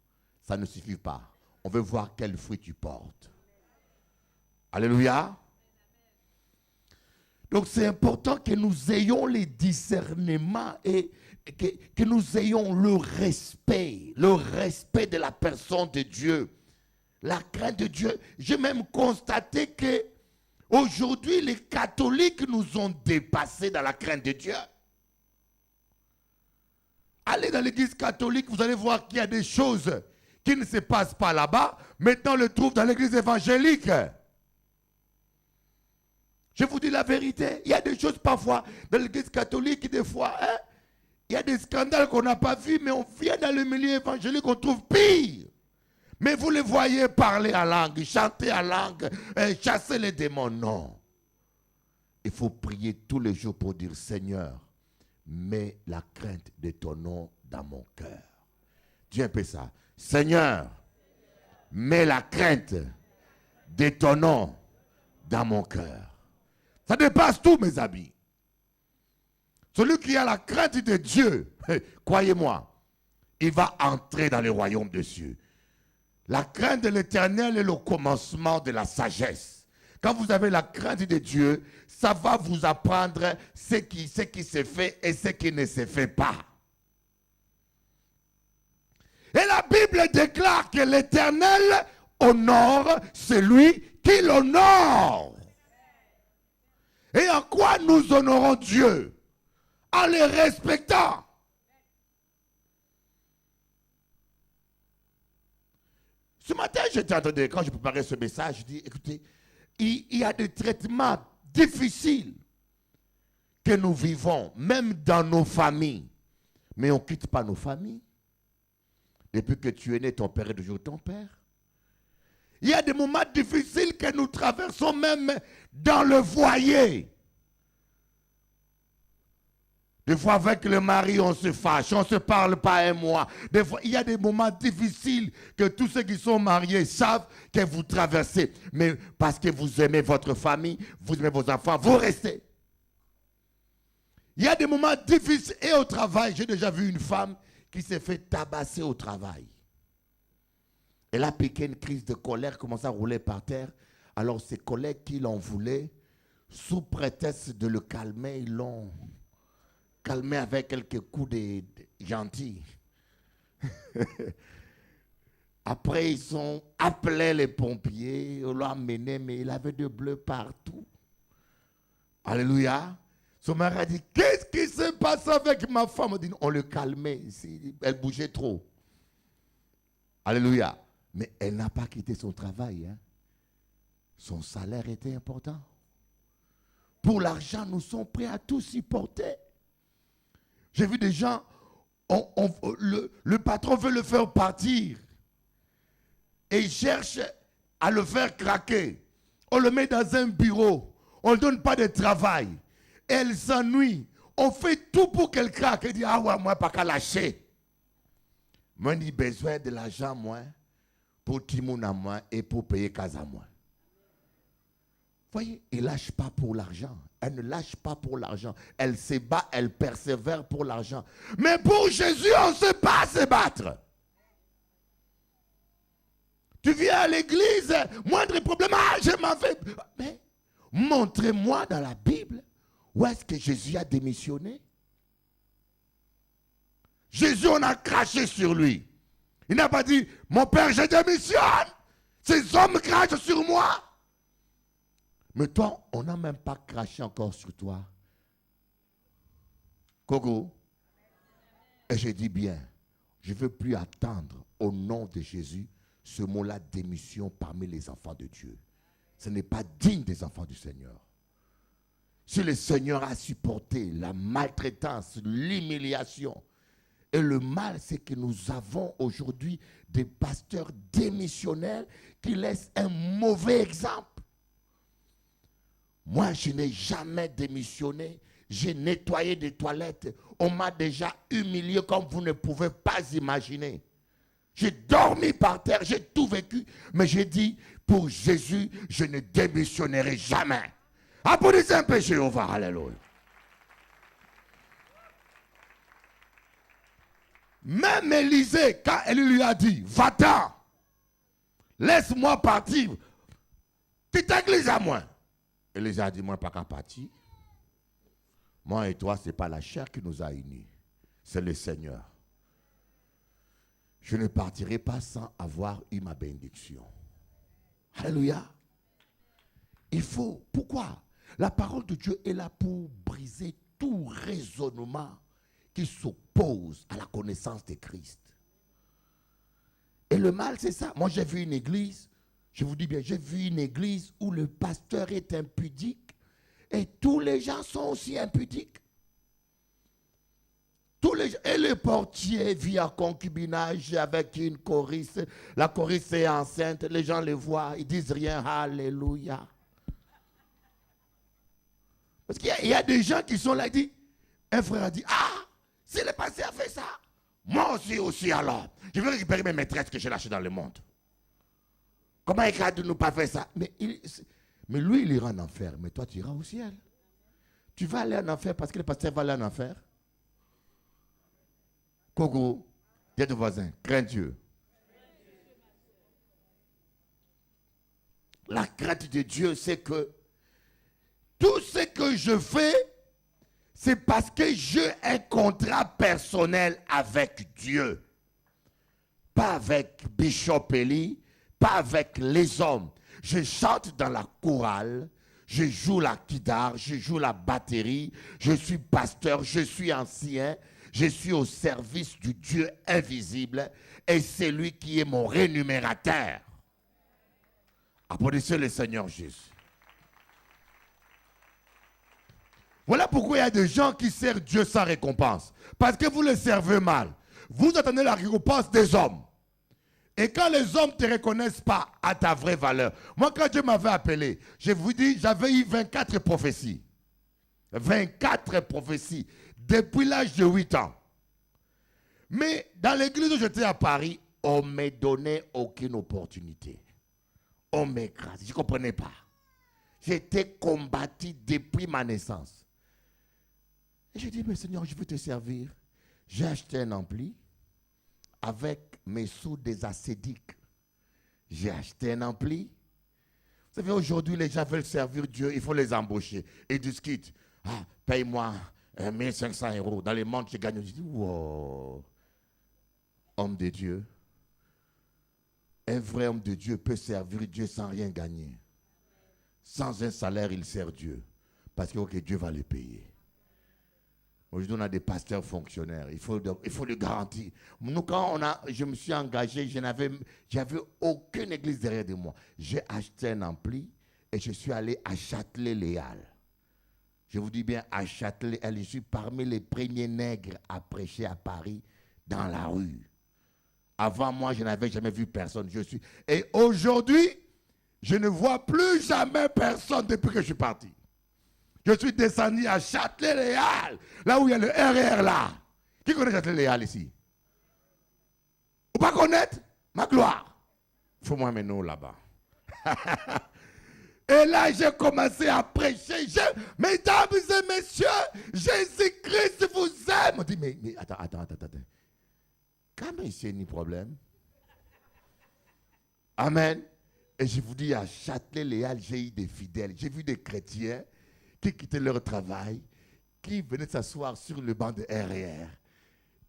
ça ne suffit pas. On veut voir quel fruit tu portes. Alléluia. Donc, c'est important que nous ayons les discernements et que nous ayons le respect de la personne de Dieu, la crainte de Dieu. J'ai même constaté que aujourd'hui, les catholiques nous ont dépassés dans la crainte de Dieu. Allez dans l'église catholique, vous allez voir qu'il y a des choses qui ne se passent pas là-bas. Maintenant, on le trouve dans l'église évangélique. Je vous dis la vérité, il y a des choses parfois dans l'église catholique, des fois, hein, il y a des scandales qu'on n'a pas vus, mais on vient dans le milieu évangélique, on trouve pire. Mais vous les voyez parler en langue, chanter en langue, chasser les démons. Non. Il faut prier tous les jours pour dire, Seigneur, mets la crainte de ton nom dans mon cœur. Dis un peu ça. Seigneur, mets la crainte de ton nom dans mon cœur. Ça dépasse tout, mes amis. Celui qui a la crainte de Dieu, croyez-moi, il va entrer dans le royaume des cieux. La crainte de l'Éternel est le commencement de la sagesse. Quand vous avez la crainte de Dieu, ça va vous apprendre ce qui se fait et ce qui ne se fait pas. Et la Bible déclare que l'Éternel honore celui qui l'honore. Et en quoi nous honorons Dieu? En le respectant. Ce matin, j'étais en train de, quand je préparais ce message, je dis, écoutez, il y a des traitements difficiles que nous vivons, même dans nos familles. Mais on ne quitte pas nos familles. Depuis que tu es né, ton père est toujours ton père. Il y a des moments difficiles que nous traversons même dans le foyer. Des fois, avec le mari, on se fâche, on ne se parle pas un mois. Des fois, il y a des moments difficiles que tous ceux qui sont mariés savent que vous traversez. Mais parce que vous aimez votre famille, vous aimez vos enfants, vous restez. Il y a des moments difficiles. Et au travail, j'ai déjà vu une femme qui s'est fait tabasser au travail. Elle a piqué une crise de colère, commencé à rouler par terre. Alors ses collègues qui l'en voulaient, sous prétexte de le calmer, ils l'ont calmé avec quelques coups de gentils. Après, ils ont appelé les pompiers, on l'a amené, mais il avait de bleu partout. Alléluia. Son mari a dit, qu'est-ce qui se passe avec ma femme? On dit, on le calmait, elle bougeait trop. Alléluia. Mais elle n'a pas quitté son travail. Hein. Son salaire était important. Pour l'argent, nous sommes prêts à tout supporter. J'ai vu des gens, le patron veut le faire partir. Et il cherche à le faire craquer. On le met dans un bureau. On ne donne pas de travail. Elle s'ennuie. On fait tout pour qu'elle craque. Elle dit, ah ouais, moi, pas qu'à lâcher. Moi, j'ai besoin de l'argent, moi, pour Timoun à moi et pour payer Casa à moi. Voyez, il ne lâche pas pour l'argent. Elle ne lâche pas pour l'argent. Elle se bat, elle persévère pour l'argent. Mais pour Jésus, on ne sait pas se battre. Tu viens à l'église, moindre problème, je m'en vais. Mais montrez-moi dans la Bible où est-ce que Jésus a démissionné. Jésus, on a craché sur lui. Il n'a pas dit, mon père, je démissionne. Ces hommes crachent sur moi. Mais toi, on n'a même pas craché encore sur toi. Coco. Et je dis bien, je ne veux plus attendre au nom de Jésus ce mot-là, démission parmi les enfants de Dieu. Ce n'est pas digne des enfants du Seigneur. Si le Seigneur a supporté la maltraitance, l'humiliation et le mal, c'est que nous avons aujourd'hui des pasteurs démissionnaires qui laissent un mauvais exemple. Moi, je n'ai jamais démissionné. J'ai nettoyé des toilettes. On m'a déjà humilié comme vous ne pouvez pas imaginer. J'ai dormi par terre, j'ai tout vécu. Mais j'ai dit, pour Jésus, je ne démissionnerai jamais. Applaudissez un peu Jéhovah, alléluia. Même Élisée, quand elle lui a dit, va-t'en, laisse-moi partir, tu t'églises à moi. Élisée a dit, moi, pas qu'à partir. Moi et toi, ce n'est pas la chair qui nous a unis, c'est le Seigneur. Je ne partirai pas sans avoir eu ma bénédiction. Alléluia. Il faut, pourquoi? La parole de Dieu est là pour briser tout raisonnement qui s'oppose à la connaissance de Christ. Et le mal, c'est ça. Moi, j'ai vu une église, je vous dis bien, j'ai vu une église où le pasteur est impudique et tous les gens sont aussi impudiques. Et le portier vit en concubinage avec une choriste. La choriste est enceinte, les gens le voient, ils disent rien. Alléluia. Parce qu'il y a des gens qui sont là, dit, un frère a dit, ah, si le pasteur a fait ça, moi aussi alors. Je vais récupérer mes maîtresses que j'ai lâchées dans le monde. Comment il a de nous pas faire ça? Mais lui, il ira en enfer, mais toi, tu iras au ciel. Tu vas aller en enfer parce que le pasteur va aller en enfer. Coco, dis à ton voisin, crains Dieu. La crainte de Dieu, c'est que tout ce que je fais, c'est parce que j'ai un contrat personnel avec Dieu. Pas avec Bishop Eli, pas avec les hommes. Je chante dans la chorale, je joue la guitare, je joue la batterie, je suis pasteur, je suis ancien. Je suis au service du Dieu invisible et c'est lui qui est mon rémunérateur. Applaudissez le Seigneur Jésus. Voilà pourquoi il y a des gens qui servent Dieu sans récompense. Parce que vous le servez mal. Vous attendez la récompense des hommes. Et quand les hommes ne te reconnaissent pas à ta vraie valeur. Moi, quand Dieu m'avait appelé, je vous dis, j'avais eu 24 prophéties. 24 prophéties. Depuis l'âge de 8 ans. Mais dans l'église où j'étais à Paris, on ne me donnait aucune opportunité. On m'écrasait. Je ne comprenais pas. J'étais combattu depuis ma naissance. Et j'ai dit, mais Seigneur, je veux te servir. J'ai acheté un ampli avec mes sous des ascédiques. J'ai acheté un ampli. Vous savez, aujourd'hui, les gens veulent servir Dieu, il faut les embaucher. Ils discutent. Ah, paye-moi 1500 €. Dans les mondes, je gagne. Je dis, wow. Homme de Dieu. Un vrai homme de Dieu peut servir Dieu sans rien gagner. Sans un salaire, il sert Dieu. Parce que Dieu va le payer. Aujourd'hui, on a des pasteurs fonctionnaires. Il faut le garantir. Nous, quand je me suis engagé, j'avais aucune église derrière de moi. J'ai acheté un ampli et je suis allé à Châtelet-Léal. Je vous dis bien, à Châtelet-Léal, je suis parmi les premiers nègres à prêcher à Paris dans la rue. Avant moi, je n'avais jamais vu personne. Et aujourd'hui, je ne vois plus jamais personne depuis que je suis parti. Je suis descendu à Châtelet-Léal, là où il y a le RR là. Qui connaît Châtelet-Léal ici? Vous ne pas connaître? Ma gloire. Faut-moi maintenant là-bas. Et là, j'ai commencé à prêcher. Mesdames et messieurs, Jésus-Christ vous aime. On dit, mais attends. Comment c'est ni problème? Amen. Et je vous dis, à Châtelet-Léal, j'ai eu des fidèles. J'ai vu des chrétiens qui quittaient leur travail, qui venaient s'asseoir sur le banc de RR.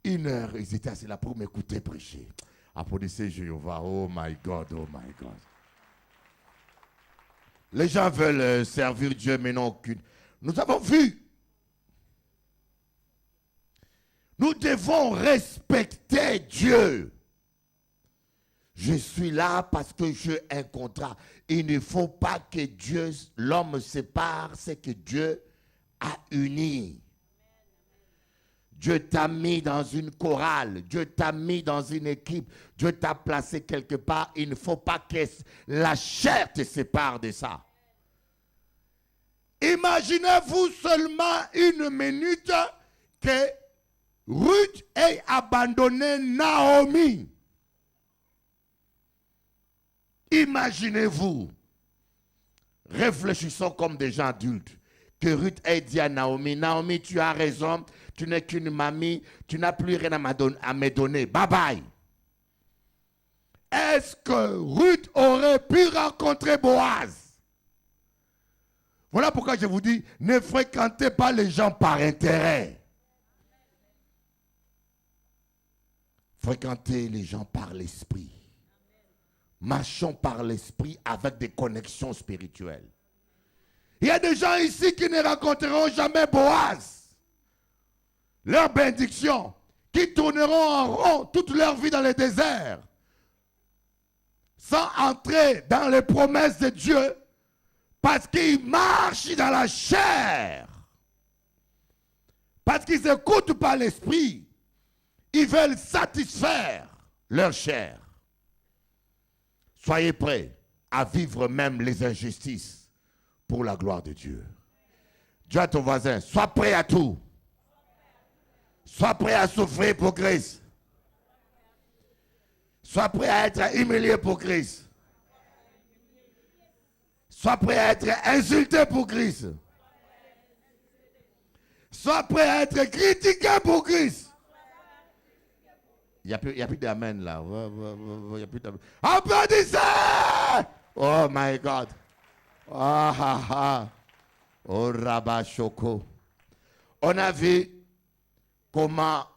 1 heure, ils étaient assis là pour m'écouter prêcher. Applaudissez Jéhovah. Oh my God, oh my God. Les gens veulent servir Dieu, mais non aucune. Nous avons vu. Nous devons respecter Dieu. Je suis là parce que j'ai un contrat. Il ne faut pas que Dieu, l'homme sépare ce que Dieu a uni. Dieu t'a mis dans une chorale, Dieu t'a mis dans une équipe, Dieu t'a placé quelque part. Il ne faut pas que la chair te sépare de ça. Imaginez-vous seulement une minute que Ruth ait abandonné Naomi. Imaginez-vous, réfléchissons comme des gens adultes, que Ruth ait dit à Naomi, Naomi, tu as raison, tu n'es qu'une mamie, tu n'as plus rien à me donner, bye bye. Est-ce que Ruth aurait pu rencontrer Boaz? Voilà pourquoi je vous dis, ne fréquentez pas les gens par intérêt. Fréquentez les gens par l'esprit. Marchons par l'esprit avec des connexions spirituelles. Il y a des gens ici qui ne rencontreront jamais Boaz. Leur bénédiction, qui tourneront en rond toute leur vie dans le désert, sans entrer dans les promesses de Dieu, parce qu'ils marchent dans la chair. Parce qu'ils n'écoutent pas l'esprit. Ils veulent satisfaire leur chair. Soyez prêts à vivre même les injustices pour la gloire de Dieu. Dis à ton voisin, sois prêt à tout. Sois prêt à souffrir pour Christ. Sois prêt à être humilié pour Christ. Sois prêt à être insulté pour Christ. Sois prêt à être critiqué pour Christ. Il n'y a plus d'amen là. Il n'y a plus d'amen. Applaudissez! Oh my God. Oh Rabba Shoko. On a vu comment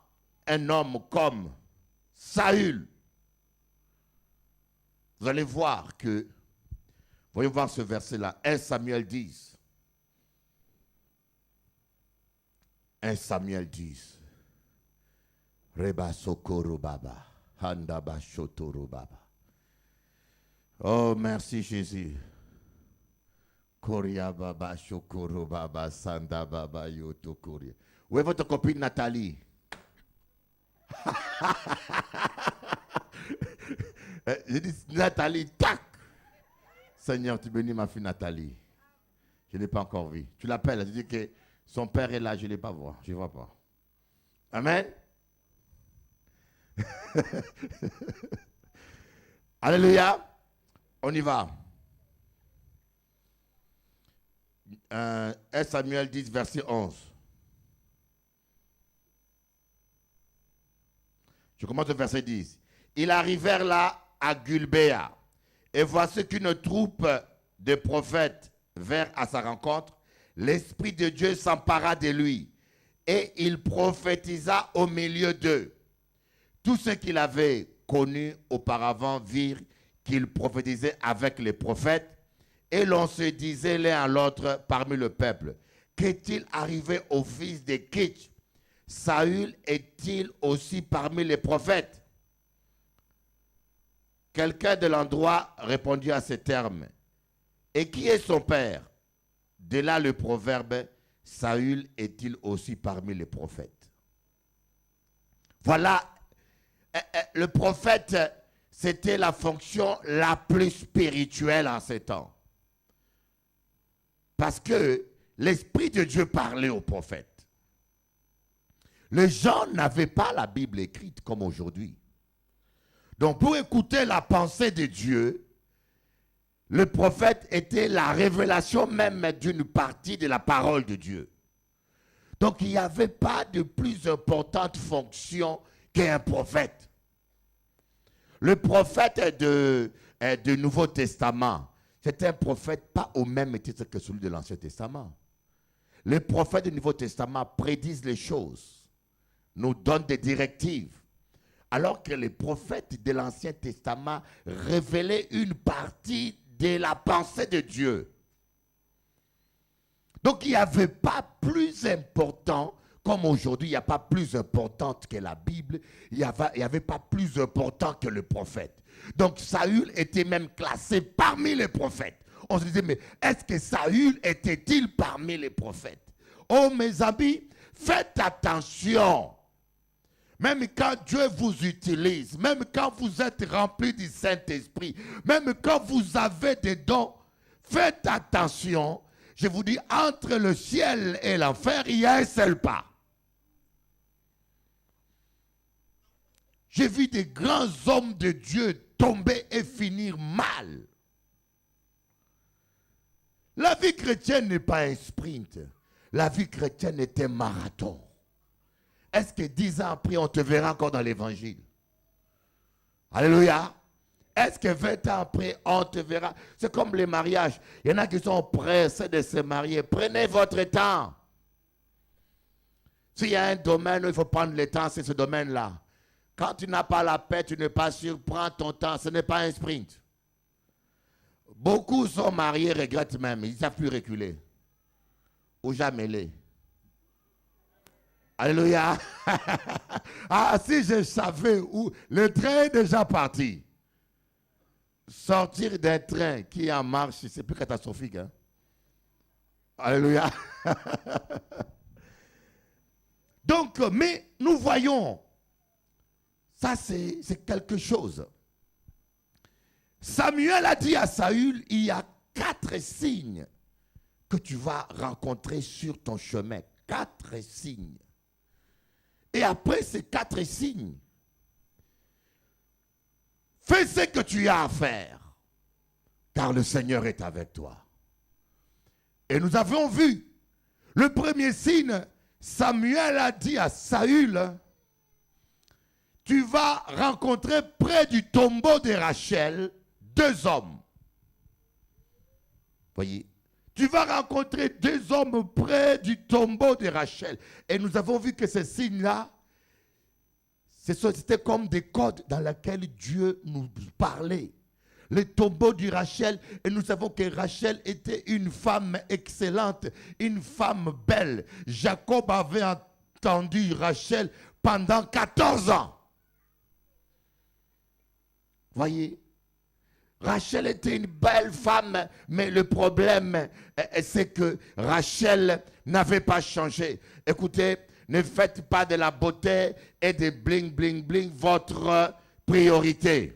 un homme comme Saül, vous allez voir que, voyons voir ce verset-là, 1 Samuel 10. 1 Samuel 10. Reba Sokoro Baba, Handaba Shotoro Baba. Oh, merci Jésus. Koria Baba, Shokoro Baba, Sanda Baba, Yoto Koria. Où est votre copine Nathalie? J'ai dit Nathalie, tac! Seigneur, tu bénis ma fille Nathalie. Je ne l'ai pas encore vue. Tu l'appelles, tu dis que son père est là, je ne l'ai pas vu. Je ne vois pas. Amen. Alléluia. On y va. 1 Samuel 10, verset 11. Je commence le verset 10. Ils arrivèrent là à Gulbéa. Et voici qu'une troupe de prophètes vint à sa rencontre. L'Esprit de Dieu s'empara de lui. Et il prophétisa au milieu d'eux. Tous ceux qu'il avait connus auparavant virent qu'il prophétisait avec les prophètes. Et l'on se disait l'un à l'autre parmi le peuple, qu'est-il arrivé au fils de Kitch? Saül est-il aussi parmi les prophètes? Quelqu'un de l'endroit répondit à ces termes. Et qui est son père? De là le proverbe, Saül est-il aussi parmi les prophètes? Voilà, le prophète, c'était la fonction la plus spirituelle en ces temps. Parce que l'Esprit de Dieu parlait aux prophètes. Les gens n'avaient pas la Bible écrite comme aujourd'hui. Donc pour écouter la pensée de Dieu, le prophète était la révélation même d'une partie de la parole de Dieu. Donc il n'y avait pas de plus importante fonction qu'un prophète. Le prophète du Nouveau Testament, c'est un prophète pas au même titre que celui de l'Ancien Testament. Les prophètes du Nouveau Testament prédisent les choses, nous donnent des directives, alors que les prophètes de l'Ancien Testament révélaient une partie de la pensée de Dieu. Donc il n'y avait pas plus important, comme aujourd'hui il n'y a pas plus importante que la Bible, il n'y avait pas plus important que le prophète. Donc Saül était même classé parmi les prophètes. On se disait, mais est-ce que Saül était-il parmi les prophètes? Oh mes amis, faites attention. Même quand Dieu vous utilise, même quand vous êtes rempli du Saint-Esprit, même quand vous avez des dons, faites attention. Je vous dis, entre le ciel et l'enfer, il y a un seul pas. J'ai vu des grands hommes de Dieu tomber et finir mal. La vie chrétienne n'est pas un sprint. La vie chrétienne est un marathon. Est-ce que 10 ans après, on te verra encore dans l'évangile? Alléluia. Est-ce que 20 ans après, on te verra? C'est comme les mariages. Il y en a qui sont pressés de se marier. Prenez votre temps. S'il y a un domaine où il faut prendre le temps, c'est ce domaine-là. Quand tu n'as pas la paix, tu n'es pas sûr, prends ton temps. Ce n'est pas un sprint. Beaucoup sont mariés, regrettent même. Ils ne savent plus reculer. Ou jamais les. Alléluia. Ah, si je savais où le train est déjà parti. Sortir d'un train qui est en marche, c'est plus catastrophique. Hein? Alléluia. Donc, mais nous voyons, ça c'est quelque chose. Samuel a dit à Saül, il y a 4 signes que tu vas rencontrer sur ton chemin. 4 signes. Et après ces 4 signes, fais ce que tu as à faire, car le Seigneur est avec toi. Et nous avons vu, le premier signe, Samuel a dit à Saül, tu vas rencontrer près du tombeau de Rachel 2 hommes. Voyez, tu vas rencontrer 2 hommes près du tombeau de Rachel. Et nous avons vu que ces signes-là, c'était comme des codes dans lesquels Dieu nous parlait. Le tombeau de Rachel, et nous savons que Rachel était une femme excellente, une femme belle. Jacob avait entendu Rachel pendant 14 ans. Voyez, Rachel était une belle femme, mais le problème, c'est que Rachel n'avait pas changé. Écoutez, ne faites pas de la beauté et de bling, bling, bling votre priorité.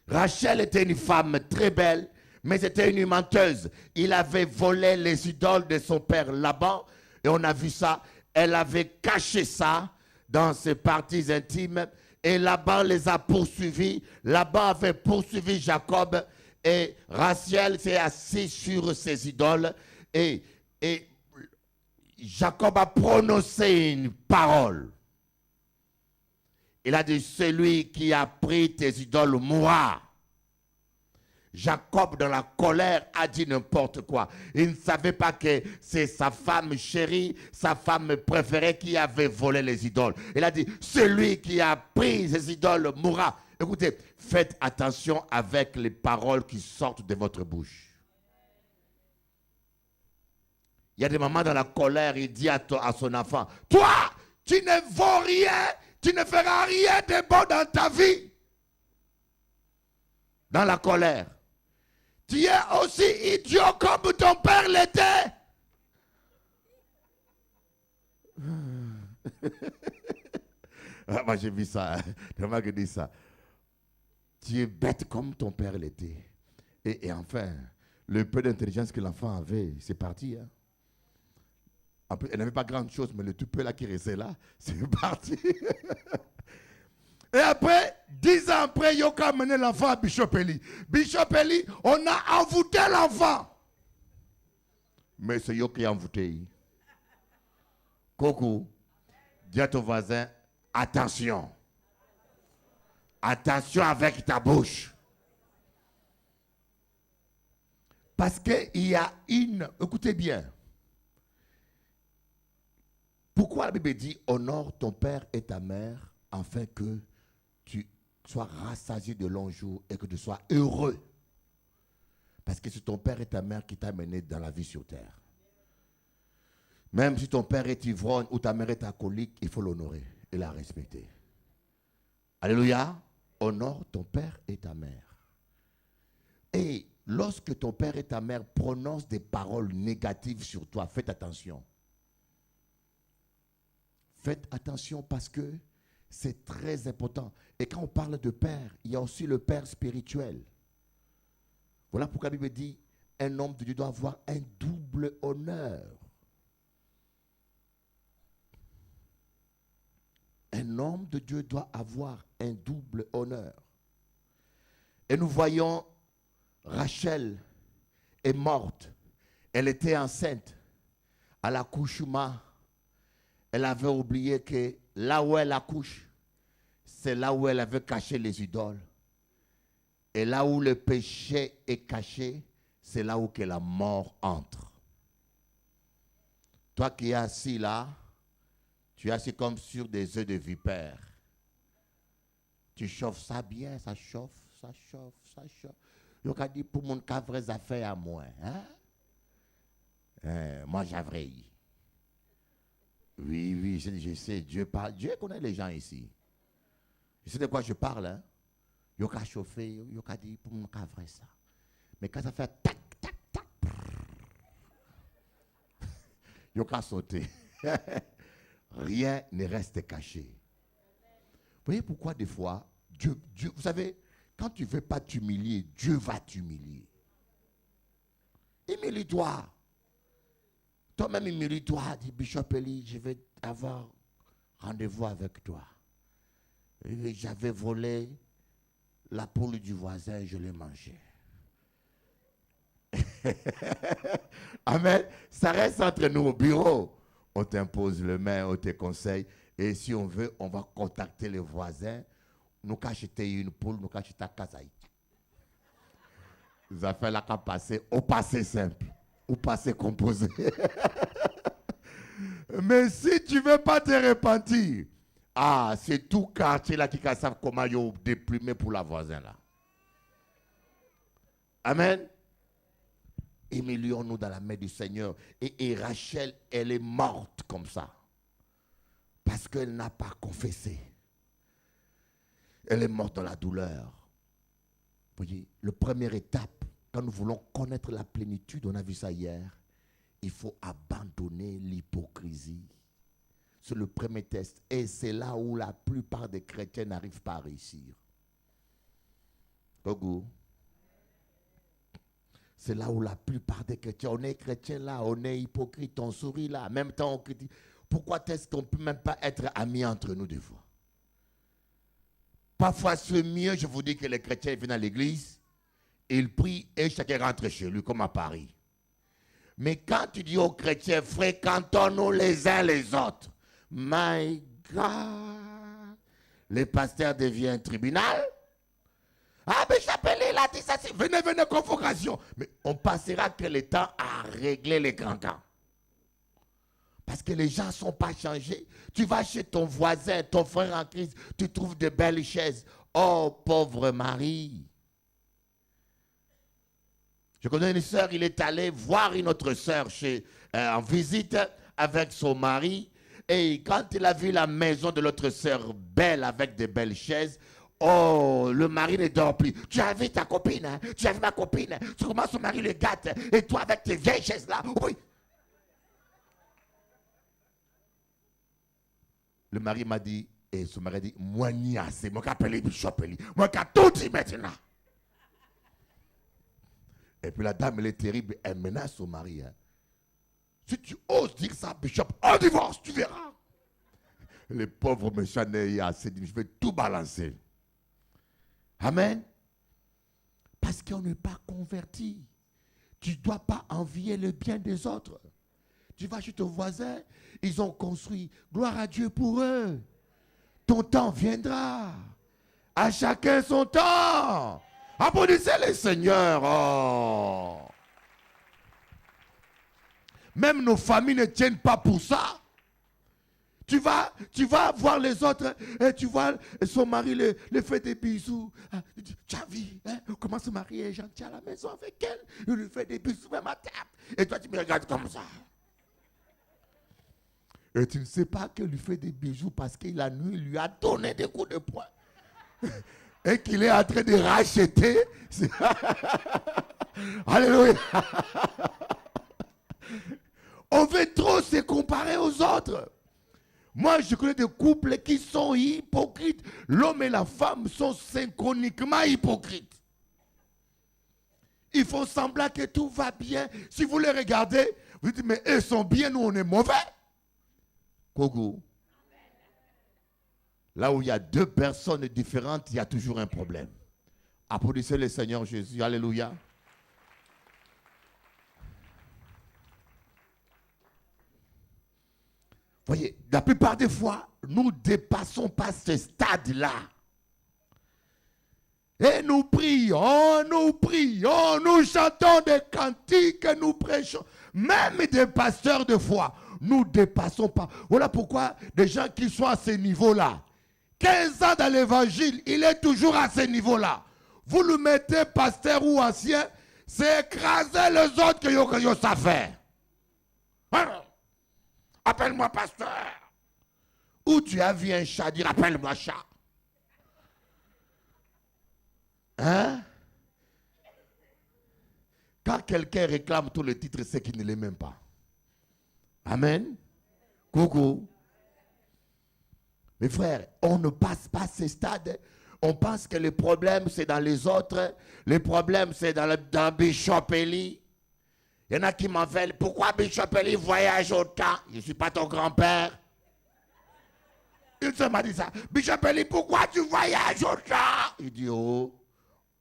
Rachel était une femme très belle, mais c'était une menteuse. Il avait volé les idoles de son père Laban, et on a vu ça. Elle avait caché ça dans ses parties intimes, et Laban les a poursuivis. Laban avait poursuivi Jacob, et Rachel s'est assise sur ses idoles, et Jacob a prononcé une parole. Il a dit, celui qui a pris tes idoles mourra. Jacob, dans la colère, a dit n'importe quoi. Il ne savait pas que c'est sa femme chérie, sa femme préférée qui avait volé les idoles. Il a dit, celui qui a pris ces idoles mourra. Écoutez, faites attention avec les paroles qui sortent de votre bouche. Il y a des moments dans la colère, il dit à son enfant, toi, tu ne vaux rien, tu ne feras rien de bon dans ta vie. Dans la colère. Tu es aussi idiot comme ton père l'était. Moi j'ai vu ça, vraiment que dit ça. Tu es bête comme ton père l'était. Et enfin, le peu d'intelligence que l'enfant avait, c'est parti. Hein? En plus, elle n'avait pas grande chose, mais le tout peu là qui restait là, c'est parti. Et après, 10 ans après, Yoka a amené l'enfant à Bishop Eli. Bishop Eli, on a envoûté l'enfant. Mais c'est Yoka qui a envoûté. Coucou, dis à ton voisin, attention. Attention avec ta bouche. Parce qu'il y a écoutez bien. Pourquoi la Bible dit, honore ton père et ta mère, afin que tu sois rassasié de longs jours et que tu sois heureux. Parce que c'est ton père et ta mère qui t'a mené dans la vie sur terre. Même si ton père est ivrogne ou ta mère est alcoolique, il faut l'honorer et la respecter. Alléluia. Honore ton père et ta mère. Et lorsque ton père et ta mère prononcent des paroles négatives sur toi, faites attention. Faites attention parce que c'est très important. Et quand on parle de père, il y a aussi le père spirituel. Voilà pourquoi la Bible dit, un homme de Dieu doit avoir un double honneur. Un homme de Dieu doit avoir un double honneur. Et nous voyons Rachel est morte. Elle était enceinte. À l'accouchement, elle avait oublié que là où elle accouche, c'est là où elle avait caché les idoles. Et là où le péché est caché, c'est là où que la mort entre. Toi qui es assis là, tu es assis comme sur des œufs de vipère. Tu chauffes ça bien, ça chauffe, ça chauffe, ça chauffe. Il a dit pour mon cas, vraies affaires à moi. Hein? Moi, j'avrais. Oui, je sais, Dieu parle. Dieu connaît les gens ici. Je sais de quoi je parle. Hein? Il a chauffé, il a dit pour mon cas, vrai ça. Mais quand ça fait tac, tac, tac, il a sauté. Rien ne reste caché. Vous voyez pourquoi des fois, Dieu, vous savez, quand tu ne veux pas t'humilier, Dieu va t'humilier. Humilie-toi. Toi-même, humilie-toi. Dis, Bishop Eli, je vais avoir rendez-vous avec toi. J'avais volé la poule du voisin, je l'ai mangée. Amen. Ça reste entre nous au bureau. On t'impose le main, on te conseille. Et si on veut, on va contacter les voisins. Nous acheter une poule, nous acheter ta casaï. Vous avez fait la qu'à passer au passé simple, au passé composé. Mais si tu ne veux pas te repentir, c'est tout quartier là qui savent comment ils déplumer pour la voisine là. Amen. Humilions-nous dans la main du Seigneur. Et Rachel, elle est morte comme ça. Parce qu'elle n'a pas confessé. Elle est morte dans la douleur. Vous voyez, la première étape, quand nous voulons connaître la plénitude, on a vu ça hier, il faut abandonner l'hypocrisie. C'est le premier test. Et c'est là où la plupart des chrétiens n'arrivent pas à réussir. Gogo. C'est là où la plupart des chrétiens, on est chrétien là, on est hypocrite, on sourit là, en même temps on critique. Pourquoi est-ce qu'on ne peut même pas être amis entre nous des fois? Parfois c'est mieux, je vous dis, que les chrétiens viennent à l'église, ils prient et chacun rentre chez lui comme à Paris. Mais quand tu dis aux chrétiens, fréquentons-nous les uns les autres, my God, le pasteur devient un tribunal. Mais j'appelle, il a dit ça, venez, convocation. Mais on passera que le temps à régler les grands-grands. Parce que les gens ne sont pas changés. Tu vas chez ton voisin, ton frère en Christ, tu trouves de belles chaises. Oh, pauvre Marie. Je connais une sœur, il est allé voir une autre sœur en visite avec son mari. Et quand il a vu la maison de l'autre sœur belle avec de belles chaises, oh, le mari ne dort plus. Tu as vu ta copine, hein? Tu as vu ma copine. Tu commences son mari le gâte. Et toi avec tes vieilles chaises là. Oui. Le mari m'a dit, et son mari a dit, moi n'y assez, moi qu'à appeler Bishop Eli. Moi qu'à tout dit maintenant. Et puis la dame, elle est terrible, elle menace son mari. Hein. Si tu oses dire ça, Bishop, on divorce, tu verras. Les pauvres méchants n'ayant assez dit, je vais tout balancer. Amen. Parce qu'on n'est pas converti. Tu ne dois pas envier le bien des autres. Tu vas chez ton voisin, ils ont construit. Gloire à Dieu pour eux. Ton temps viendra. À chacun son temps. Applaudissez les seigneurs. Oh. Même nos familles ne tiennent pas pour ça. Tu vas voir les autres et tu vois son mari le fait des bisous. Tu as vu comment ce mari est gentil à la maison avec elle. Il lui fait des bisous même à table. Et toi tu me regardes comme ça. Et tu ne sais pas qu'il lui fait des bisous parce qu'il la nuit lui a donné des coups de poing. Et qu'il est en train de racheter. Alléluia. On veut trop se comparer aux autres. Moi, je connais des couples qui sont hypocrites. L'homme et la femme sont synchroniquement hypocrites. Ils font semblant que tout va bien. Si vous les regardez, vous dites, mais eux sont bien, nous on est mauvais. Kogo. Là où il y a deux personnes différentes, il y a toujours un problème. Applaudissez le Seigneur Jésus. Alléluia. Voyez, la plupart des fois, nous ne dépassons pas ce stade-là. Et nous prions, nous chantons des cantiques, nous prêchons. Même des pasteurs de foi, nous ne dépassons pas. Voilà pourquoi des gens qui sont à ce niveau-là, 15 ans dans l'évangile, il est toujours à ce niveau-là. Vous le mettez pasteur ou ancien, c'est écraser les autres que vous savez faire. Hein? Appelle-moi pasteur. Ou tu as vu un chat dire appelle-moi chat. Hein? Quand quelqu'un réclame tout le titre, c'est qu'il ne l'est même pas. Amen. Coucou. Mes frères, on ne passe pas ces stades. On pense que le problème c'est dans les autres. Le problème c'est dans Bishop Eli. Il y en a qui m'en veulent. Pourquoi Bishop Eli voyage autant? Je ne suis pas ton grand-père. Une seule m'a dit ça. Bishop Eli, pourquoi tu voyages autant? Il dit, oh,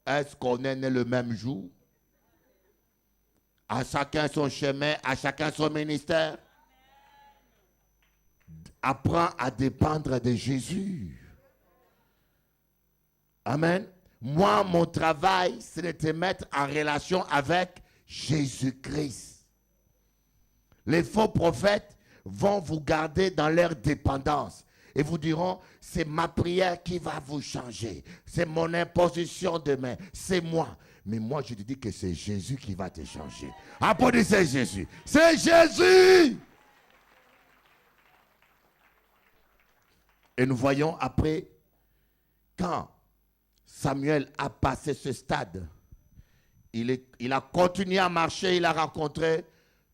est-ce qu'on est né le même jour? À chacun son chemin, à chacun son ministère. Apprends à dépendre de Jésus. Amen. Moi, mon travail, c'est de te mettre en relation avec Jésus-Christ. Les faux prophètes vont vous garder dans leur dépendance et vous diront, c'est ma prière qui va vous changer. C'est mon imposition de main. C'est moi. Mais moi, je te dis que c'est Jésus qui va te changer. Applaudissez Jésus. C'est Jésus. Et nous voyons après, quand Samuel a passé ce stade, il a continué à marcher, il a rencontré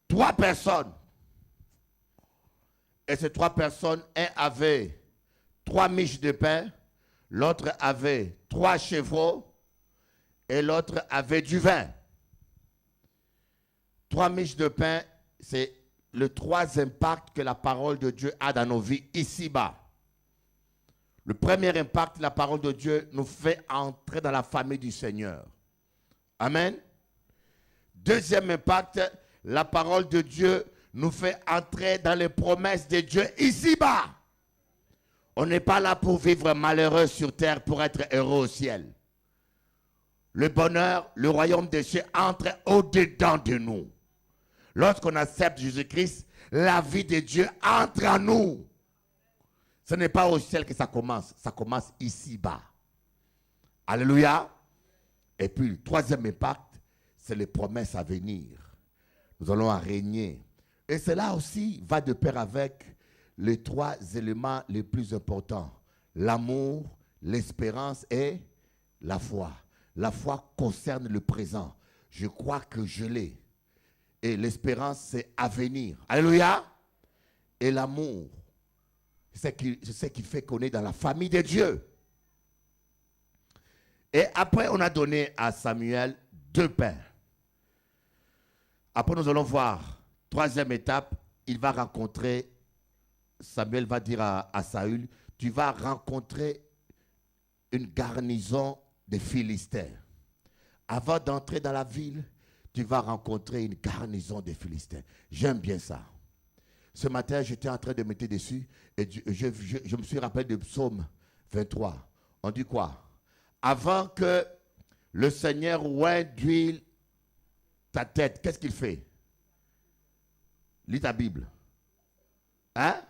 3 personnes. Et ces 3 personnes, un avait 3 miches de pain, l'autre avait 3 chevaux, et l'autre avait du vin. 3 miches de pain, c'est le 3 impact que la parole de Dieu a dans nos vies ici-bas. Le premier impact, la parole de Dieu nous fait entrer dans la famille du Seigneur. Amen. Deuxième impact, la parole de Dieu nous fait entrer dans les promesses de Dieu ici-bas. On n'est pas là pour vivre malheureux sur terre, pour être heureux au ciel. Le bonheur, le royaume des cieux entre au-dedans de nous. Lorsqu'on accepte Jésus-Christ, la vie de Dieu entre en nous. Ce n'est pas au ciel que ça commence ici-bas. Alléluia. Et puis le troisième impact, c'est les promesses à venir. Nous allons en régner. Et cela aussi va de pair avec les 3 éléments les plus importants. L'amour, l'espérance et la foi. La foi concerne le présent. Je crois que je l'ai. Et l'espérance, c'est à venir. Alléluia. Et l'amour, c'est ce qui fait qu'on est dans la famille de Dieu. Et après, on a donné à Samuel 2 pains. Après, nous allons voir Troisième étape, il va rencontrer, Samuel va dire à Saül, tu vas rencontrer une garnison de Philistins. Avant d'entrer dans la ville, tu vas rencontrer une garnison de Philistins. J'aime bien ça. Ce matin, j'étais en train de mettre dessus et je me suis rappelé de Psaume 23. On dit quoi? Avant que le Seigneur oint d'huile ta tête, qu'est-ce qu'il fait? Lis ta Bible. Hein?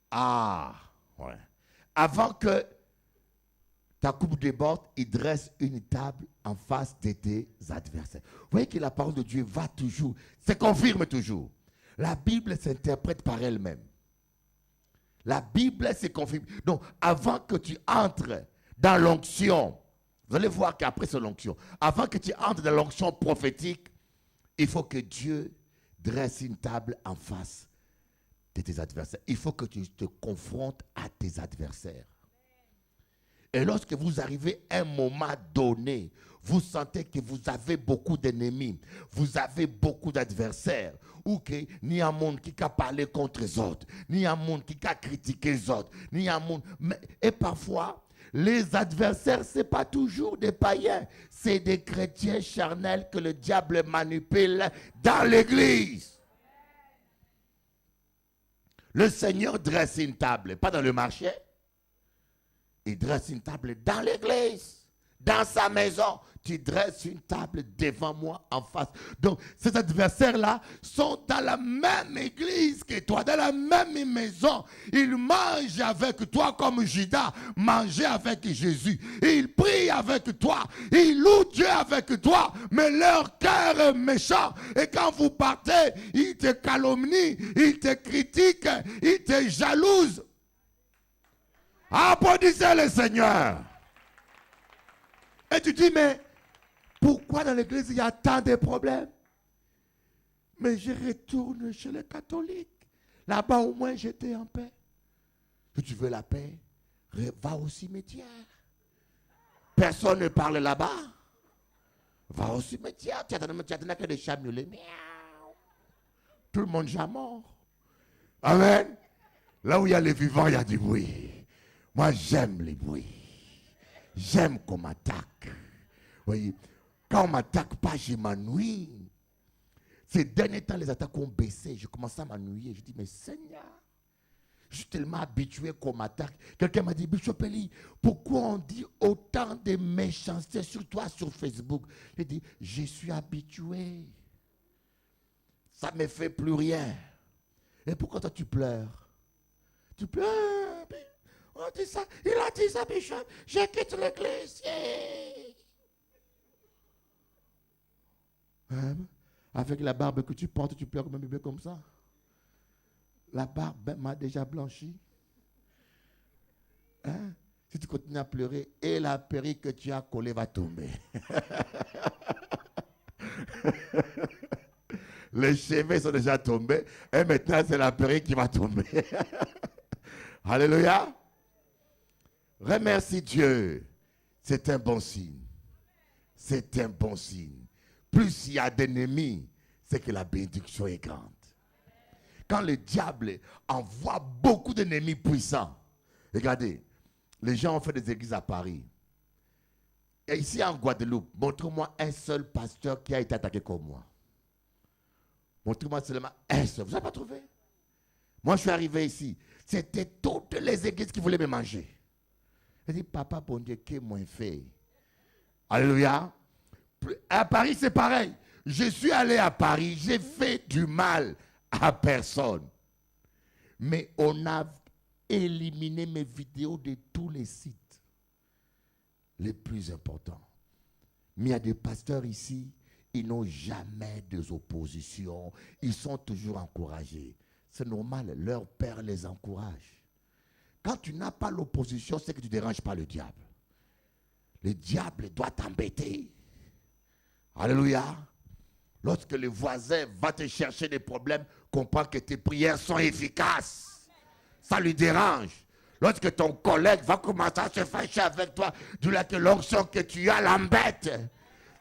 Ah, ouais. Avant que ta coupe déborde, il dresse une table en face de tes adversaires. Vous voyez que la parole de Dieu va toujours, se confirme toujours. La Bible s'interprète par elle-même. La Bible se confirme. Donc, avant que tu entres dans l'onction, vous allez voir qu'après c'est l'onction, avant que tu entres dans l'onction prophétique, il faut que Dieu dresse une table en face de tes adversaires. Il faut que tu te confrontes à tes adversaires. Et lorsque vous arrivez à un moment donné, vous sentez que vous avez beaucoup d'ennemis, vous avez beaucoup d'adversaires, ou qu'il n'y a un monde qui a parlé contre les autres, ni un monde qui a critiqué les autres, ni un monde... Et parfois, les adversaires, ce n'est pas toujours des païens, c'est des chrétiens charnels que le diable manipule dans l'église. Le Seigneur dresse une table, pas dans le marché. Il dresse une table dans l'église, dans sa maison. Tu dresses une table devant moi en face. Donc, ces adversaires-là sont dans la même église que toi, dans la même maison. Ils mangent avec toi comme Judas mangeait avec Jésus. Ils prient avec toi. Ils louent Dieu avec toi. Mais leur cœur est méchant. Et quand vous partez, ils te calomnient, ils te critiquent, ils te jalousent. Applaudissez le Seigneur. Et tu dis, mais pourquoi dans l'église il y a tant de problèmes? Mais je retourne chez les catholiques. Là-bas au moins j'étais en paix. Si tu veux la paix, va au cimetière. Personne ne parle là-bas. Va au cimetière. Tu attends que des chats miaulent. Miaou. Tout le monde est mort. Amen. Là où il y a les vivants, il y a du bruit. Moi, j'aime les bruits. J'aime qu'on m'attaque. Voyez, quand on ne m'attaque pas, je m'ennuie. Ces derniers temps, les attaques ont baissé. Je commence à m'ennuyer. Je dis, mais Seigneur, je suis tellement habitué qu'on m'attaque. Quelqu'un m'a dit, Bishop Eli, pourquoi on dit autant de méchanceté sur toi sur Facebook? J'ai dit, je suis habitué. Ça ne me fait plus rien. Et pourquoi toi tu pleures? Tu pleures? On dit ça, il a dit ça, Bishop. Je quitte l'église. Yeah. Hein? Avec la barbe que tu portes, tu pleures comme un bébé comme ça. La barbe m'a déjà blanchi. Hein? Si tu continues à pleurer, et la perruque que tu as collée va tomber. Les cheveux sont déjà tombés, et maintenant c'est la perruque qui va tomber. Alléluia. Remercie Dieu. C'est un bon signe. C'est un bon signe. Plus il y a d'ennemis, c'est que la bénédiction est grande. Quand le diable envoie beaucoup d'ennemis puissants, regardez, les gens ont fait des églises à Paris. Et ici en Guadeloupe, montre-moi un seul pasteur qui a été attaqué comme moi. Montre-moi seulement un seul. Vous n'avez pas trouvé? Moi, je suis arrivé ici. C'était toutes les églises qui voulaient me manger. Je dis, papa, bon Dieu, qu'est-ce moins fait? Alléluia. À Paris, c'est pareil. Je suis allé à Paris, j'ai fait du mal à personne. Mais on a éliminé mes vidéos de tous les sites les plus importants. Mais il y a des pasteurs ici, ils n'ont jamais d'opposition. Ils sont toujours encouragés. C'est normal, leur père les encourage. Quand tu n'as pas l'opposition, c'est que tu ne déranges pas le diable. Le diable doit t'embêter. Alléluia. Lorsque le voisin va te chercher des problèmes, comprends que tes prières sont efficaces. Ça lui dérange. Lorsque ton collègue va commencer à se fâcher avec toi, dis-lui que l'onction que tu as l'embête.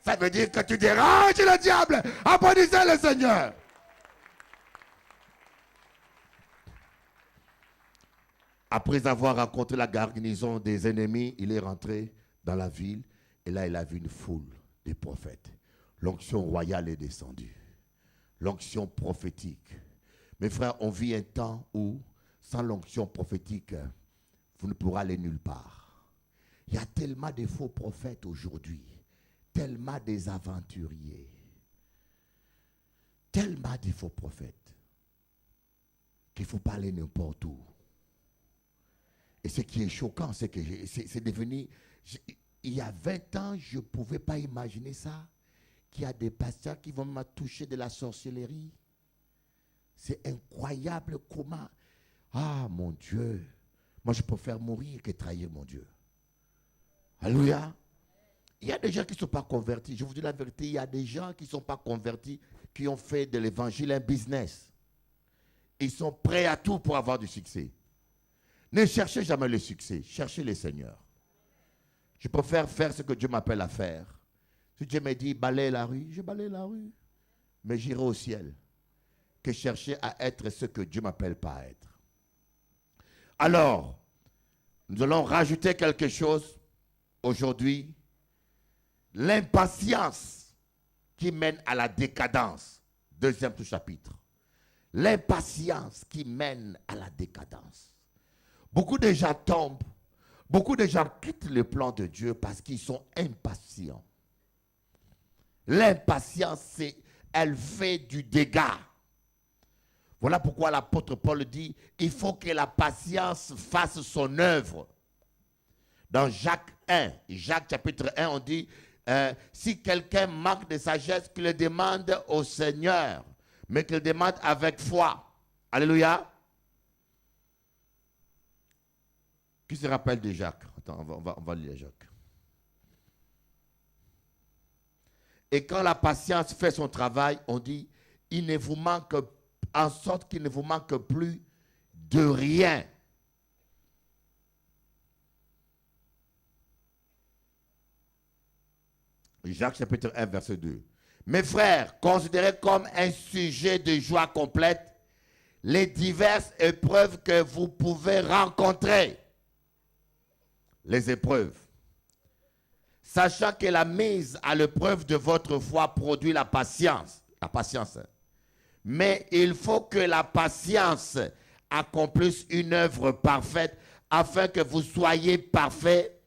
Ça veut dire que tu déranges le diable. Applaudissez le Seigneur. Après avoir rencontré la garnison des ennemis, il est rentré dans la ville. Et là, il a vu une foule de prophètes. L'onction royale est descendue. L'onction prophétique. Mes frères, on vit un temps où, sans l'onction prophétique, vous ne pourrez aller nulle part. Il y a tellement de faux prophètes aujourd'hui. Tellement des aventuriers. Tellement de faux prophètes. Qu'il ne faut pas aller n'importe où. Et ce qui est choquant, c'est que c'est devenu... Il y a 20 ans, je ne pouvais pas imaginer ça. Qu'il y a des pasteurs qui vont me toucher de la sorcellerie. C'est incroyable comment... Ah, mon Dieu. Moi, je préfère mourir que trahir mon Dieu. Alléluia. Il y a des gens qui ne sont pas convertis. Je vous dis la vérité, il y a des gens qui ne sont pas convertis, qui ont fait de l'évangile un business. Ils sont prêts à tout pour avoir du succès. Ne cherchez jamais le succès, cherchez le Seigneur. Je préfère faire ce que Dieu m'appelle à faire. Si Dieu me dit balayer la rue, je balaye la rue. Mais j'irai au ciel que chercher à être ce que Dieu m'appelle pas à être. Alors, nous allons rajouter quelque chose aujourd'hui. L'impatience qui mène à la décadence. Deuxième sous-chapitre. L'impatience qui mène à la décadence. Beaucoup de gens tombent. Beaucoup de gens quittent le plan de Dieu parce qu'ils sont impatients. L'impatience, elle fait du dégât. Voilà pourquoi l'apôtre Paul dit, il faut que la patience fasse son œuvre. Dans Jacques 1, Jacques chapitre 1, on dit, si quelqu'un manque de sagesse, qu'il le demande au Seigneur, mais qu'il le demande avec foi. Alléluia. Qui se rappelle de Jacques? Attends, on va lire Jacques. Et quand la patience fait son travail, on dit, il ne vous manque, en sorte qu'il ne vous manque plus de rien. Jacques chapitre 1, verset 2. Mes frères, considérez comme un sujet de joie complète les diverses épreuves que vous pouvez rencontrer. Les épreuves. Sachant que la mise à l'épreuve de votre foi produit la patience. La patience. Mais il faut que la patience accomplisse une œuvre parfaite afin que vous soyez parfaits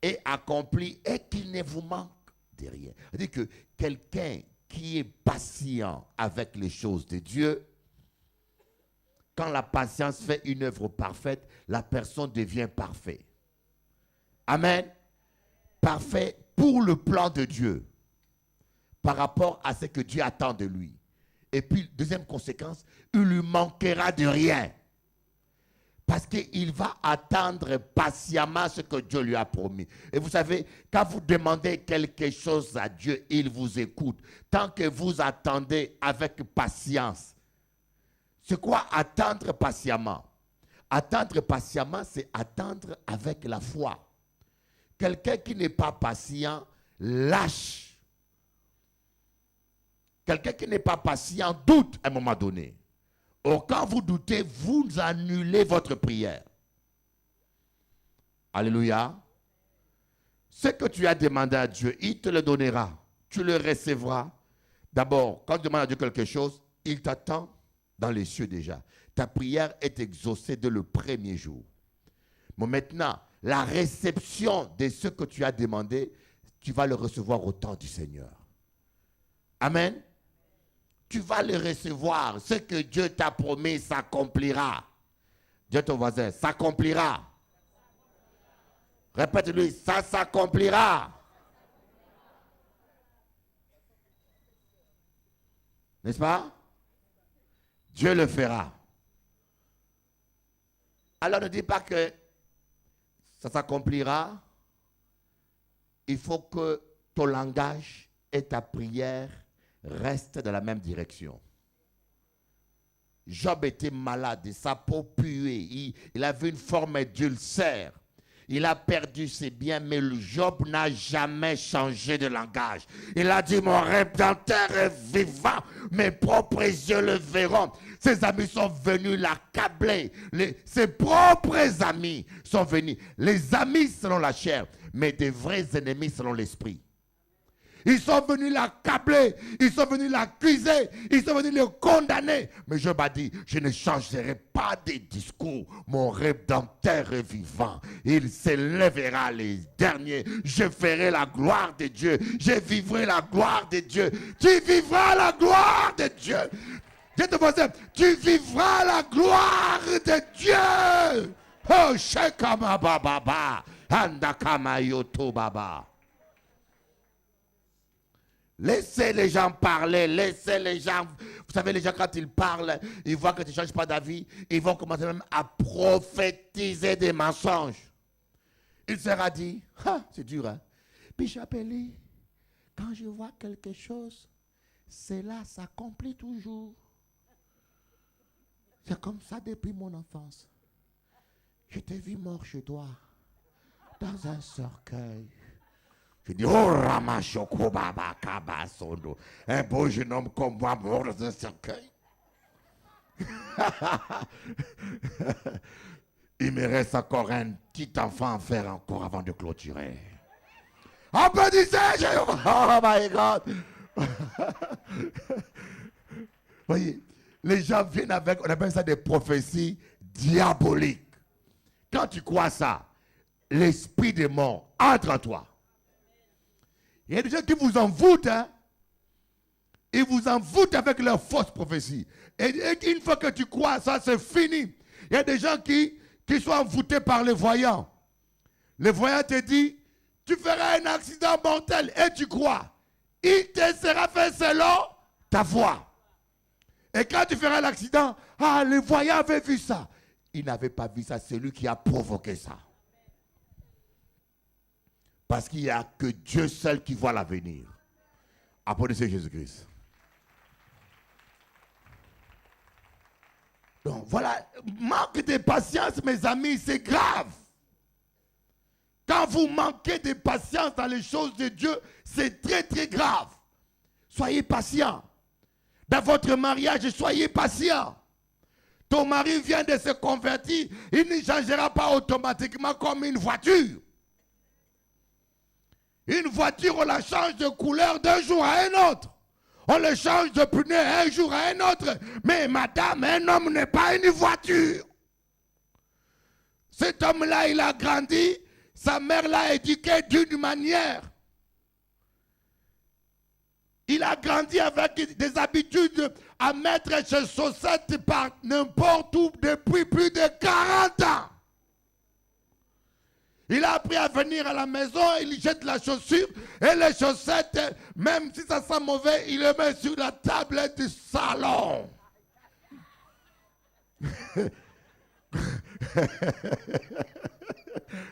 et accomplis et qu'il ne vous manque de rien. C'est-à-dire que quelqu'un qui est patient avec les choses de Dieu, quand la patience fait une œuvre parfaite, la personne devient parfaite. Amen. Parfait pour le plan de Dieu, par rapport à ce que Dieu attend de lui. Et puis, deuxième conséquence, il lui manquera de rien. Parce qu'il va attendre patiemment ce que Dieu lui a promis. Et vous savez, quand vous demandez quelque chose à Dieu, il vous écoute. Tant que vous attendez avec patience. C'est quoi attendre patiemment? Attendre patiemment, c'est attendre avec la foi. Quelqu'un qui n'est pas patient lâche. Quelqu'un qui n'est pas patient doute à un moment donné. Or, quand vous doutez, vous annulez votre prière. Alléluia. Ce que tu as demandé à Dieu, il te le donnera. Tu le recevras. D'abord, quand tu demandes à Dieu quelque chose, il t'attend dans les cieux déjà. Ta prière est exaucée dès le premier jour. Mais maintenant, la réception de ce que tu as demandé, tu vas le recevoir au temps du Seigneur. Amen. Tu vas le recevoir. Ce que Dieu t'a promis s'accomplira. Dis à ton voisin, s'accomplira. Répète-lui, ça s'accomplira. N'est-ce pas? Dieu le fera. Alors ne dis pas que ça s'accomplira. Il faut que ton langage et ta prière restent dans la même direction. Job était malade, sa peau puait, il avait une forme d'ulcère. Il a perdu ses biens, mais le Job n'a jamais changé de langage. Il a dit, mon Rédempteur est vivant, mes propres yeux le verront. Ses amis sont venus l'accabler. Ses propres amis sont venus. Les amis selon la chair, mais des vrais ennemis selon l'esprit. Ils sont venus l'accabler, ils sont venus l'accuser, ils sont venus le condamner. Mais Job a dit, je ne changerai pas de discours. Mon Rédempteur est vivant. Il s'élèvera les derniers. Je ferai la gloire de Dieu. Je vivrai la gloire de Dieu. Tu vivras la gloire de Dieu. Je te pose, tu vivras la gloire de Dieu. Oh, Shekama Baba, Andakama Yoto Baba. Laissez les gens parler, laissez les gens. Vous savez, les gens, quand ils parlent, ils voient que tu ne changes pas d'avis, ils vont commencer même à prophétiser des mensonges. Il sera dit, ah, c'est dur, hein. Bishop Eli, quand je vois quelque chose, cela s'accomplit toujours. C'est comme ça depuis mon enfance. Je t'ai vu mort chez toi, dans un cercueil. Je dis, oh Ramachoko Baba Kabasondo. Un beau jeune homme comme moi mort dans un cercueil. Il me reste encore un petit enfant à faire encore avant de clôturer. Applaudissez, oh my God. Voyez, les gens viennent avec, on appelle ça des prophéties diaboliques. Quand tu crois ça, l'esprit des morts entre en toi. Il y a des gens qui vous envoûtent, hein? Ils vous envoûtent avec leurs fausses prophéties. Et une fois que tu crois, ça c'est fini. Il y a des gens qui sont envoûtés par les voyants. Le voyant te dit, tu feras un accident mortel et tu crois. Il te sera fait selon ta foi. Et quand tu feras l'accident, ah, le voyant avait vu ça. Il n'avait pas vu ça, c'est lui qui a provoqué ça. Parce qu'il n'y a que Dieu seul qui voit l'avenir. Applaudissez Jésus-Christ. Donc voilà, manque de patience, mes amis, c'est grave. Quand vous manquez de patience dans les choses de Dieu, c'est très très grave. Soyez patient. Dans votre mariage, soyez patient. Ton mari vient de se convertir, il ne changera pas automatiquement comme une voiture. Une voiture, on la change de couleur d'un jour à un autre. On le change de pneu un jour à un autre. Mais madame, un homme n'est pas une voiture. Cet homme-là, il a grandi. Sa mère l'a éduqué d'une manière. Il a grandi avec des habitudes à mettre ses chaussettes par n'importe où depuis plus de 40 ans. Il a appris à venir à la maison, il jette la chaussure et les chaussettes, même si ça sent mauvais, il les met sur la table du salon.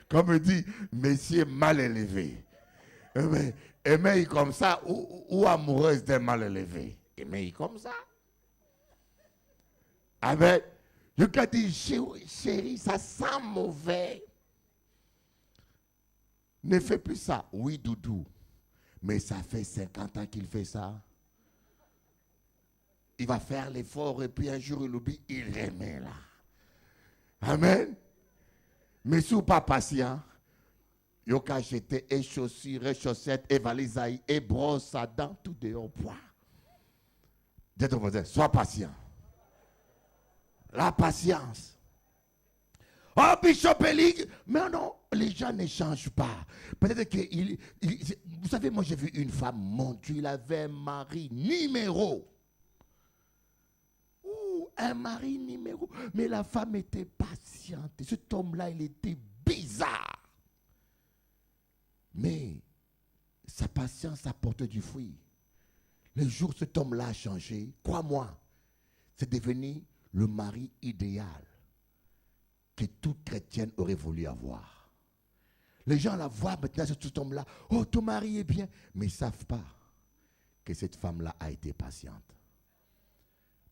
Comme dit, messieurs mal élevés. Aimez comme ça ou amoureuse d'un mal élevé. Aimez comme ça. Amen. Je lui ai dit, chérie, ça sent mauvais. Ne fais plus ça. Oui, doudou. Mais ça fait 50 ans qu'il fait ça. Il va faire l'effort et puis un jour il oublie, il remet là. Amen. Mais si vous pas patient, il y a jeter et chaussures, et chaussettes, et valises, et brosse à dents, tout dehors. Dites-vous, sois patient. La patience. Oh, Bishop Eli, mais non, les gens ne changent pas. Peut-être que, vous savez, moi j'ai vu une femme, mon Dieu, il avait un mari numéro. Un mari numéro. Mais la femme était patiente. Cet homme-là, il était bizarre. Mais sa patience a porté du fruit. Le jour où cet homme-là a changé, crois-moi, c'est devenu le mari idéal que toute chrétienne aurait voulu avoir. Les gens la voient maintenant sur cet homme-là. Oh, ton mari est bien. Mais ils ne savent pas que cette femme-là a été patiente.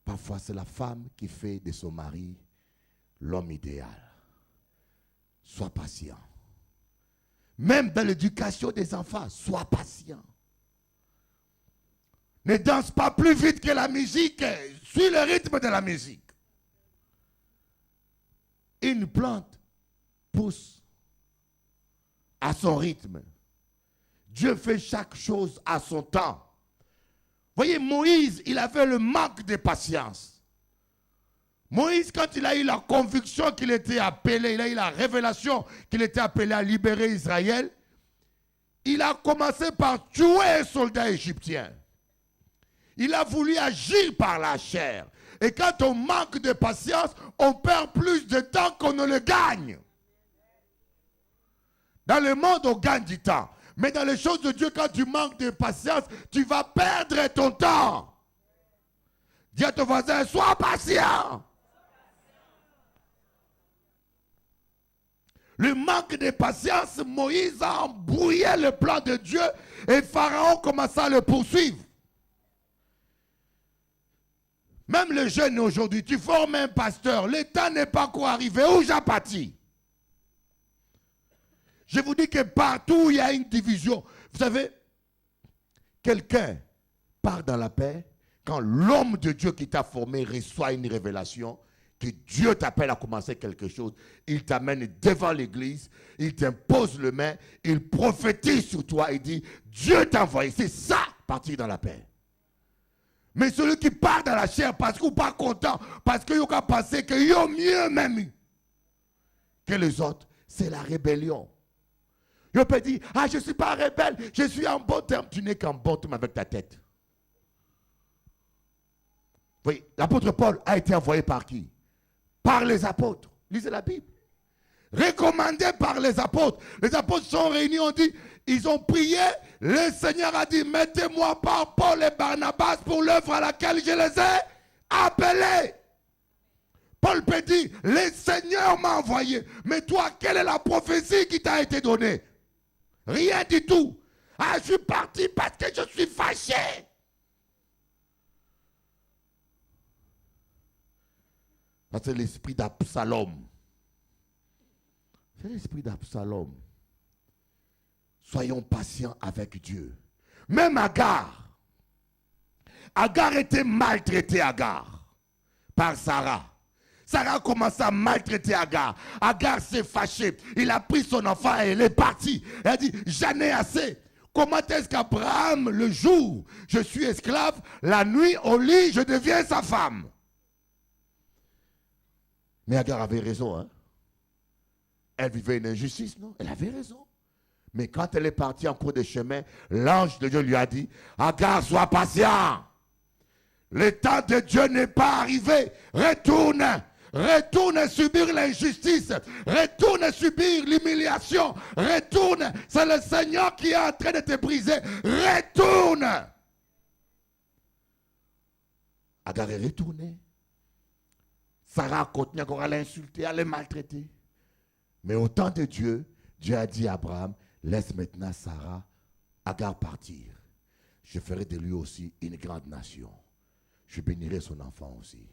Parfois, c'est la femme qui fait de son mari l'homme idéal. Sois patient. Même dans l'éducation des enfants, sois patient. Ne danse pas plus vite que la musique, suis le rythme de la musique. Une plante pousse à son rythme. Dieu fait chaque chose à son temps. Voyez, Moïse, il avait le manque de patience. Moïse, quand il a eu la conviction qu'il était appelé, il a eu la révélation qu'il était appelé à libérer Israël, il a commencé par tuer un soldat égyptien. Il a voulu agir par la chair. Et quand on manque de patience, on perd plus de temps qu'on ne le gagne. Dans le monde, on gagne du temps. Mais dans les choses de Dieu, quand tu manques de patience, tu vas perdre ton temps. Dis à ton voisin, sois patient. Le manque de patience, Moïse a embrouillé le plan de Dieu et Pharaon commença à le poursuivre. Même les jeunes aujourd'hui, tu formes un pasteur, le temps n'est pas encore arrivé, où j'apathie. Je vous dis que partout où il y a une division, vous savez, quelqu'un part dans la paix quand l'homme de Dieu qui t'a formé reçoit une révélation, que Dieu t'appelle à commencer quelque chose, il t'amène devant l'église, il t'impose le main, il prophétise sur toi, il dit, Dieu t'a envoyé, c'est ça, partir dans la paix. Mais celui qui part dans la chair parce qu'il n'est pas content, parce qu'il a pensé qu'il y a mieux même que les autres, c'est la rébellion. Il peut dire, ah je ne suis pas rebelle, je suis en bon terme. Tu n'es qu'en bon terme avec ta tête. Oui, l'apôtre Paul a été envoyé par qui? Par les apôtres. Lisez la Bible. Recommandé par les apôtres. Les apôtres sont réunis, on dit, ils ont prié. Le Seigneur a dit, mettez-moi par Paul et Barnabas pour l'œuvre à laquelle je les ai appelés. Paul peut dire, le Seigneur m'a envoyé. Mais toi, quelle est la prophétie qui t'a été donnée? Rien du tout. Ah, je suis parti parce que je suis fâché. C'est l'esprit d'Absalom. C'est l'esprit d'Absalom. Soyons patients avec Dieu. Même Agar. Agar était maltraitée, Agar, par Sarah. Sarah commence à maltraiter Agar. Agar s'est fâchée. Il a pris son enfant et elle est partie. Elle a dit, j'en ai assez. Comment est-ce qu'Abraham, le jour, je suis esclave, la nuit, au lit, je deviens sa femme? Mais Agar avait raison. Hein? Elle vivait une injustice, non? Elle avait raison. Mais quand elle est partie en cours de chemin, l'ange de Dieu lui a dit, Agar, sois patient. Le temps de Dieu n'est pas arrivé. Retourne. Retourne subir l'injustice. Retourne subir l'humiliation. Retourne. C'est le Seigneur qui est en train de te briser. Retourne. Agar est retournée. Sarah continue encore à l'insulter, à le maltraiter. Mais au temps de Dieu, Dieu a dit à Abraham, laisse maintenant Sarah, Agar partir. Je ferai de lui aussi une grande nation. Je bénirai son enfant aussi.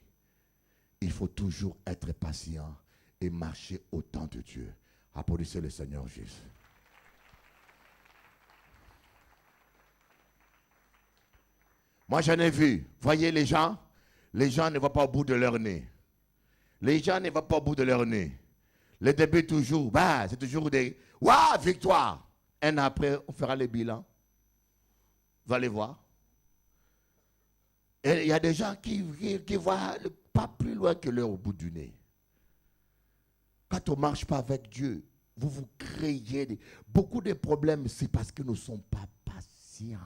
Il faut toujours être patient et marcher au temps de Dieu. Applaudissez le Seigneur Jésus. Moi j'en ai vu. Voyez les gens ne vont pas au bout de leur nez. Les gens ne vont pas au bout de leur nez. Le début toujours, bah, c'est toujours des waouh, victoire. Un an après, on fera le bilan. Vous allez voir. Et il y a des gens qui voient pas plus loin que leur au bout du nez. Quand on ne marche pas avec Dieu, vous créez beaucoup de problèmes, c'est parce que nous ne sommes pas patients.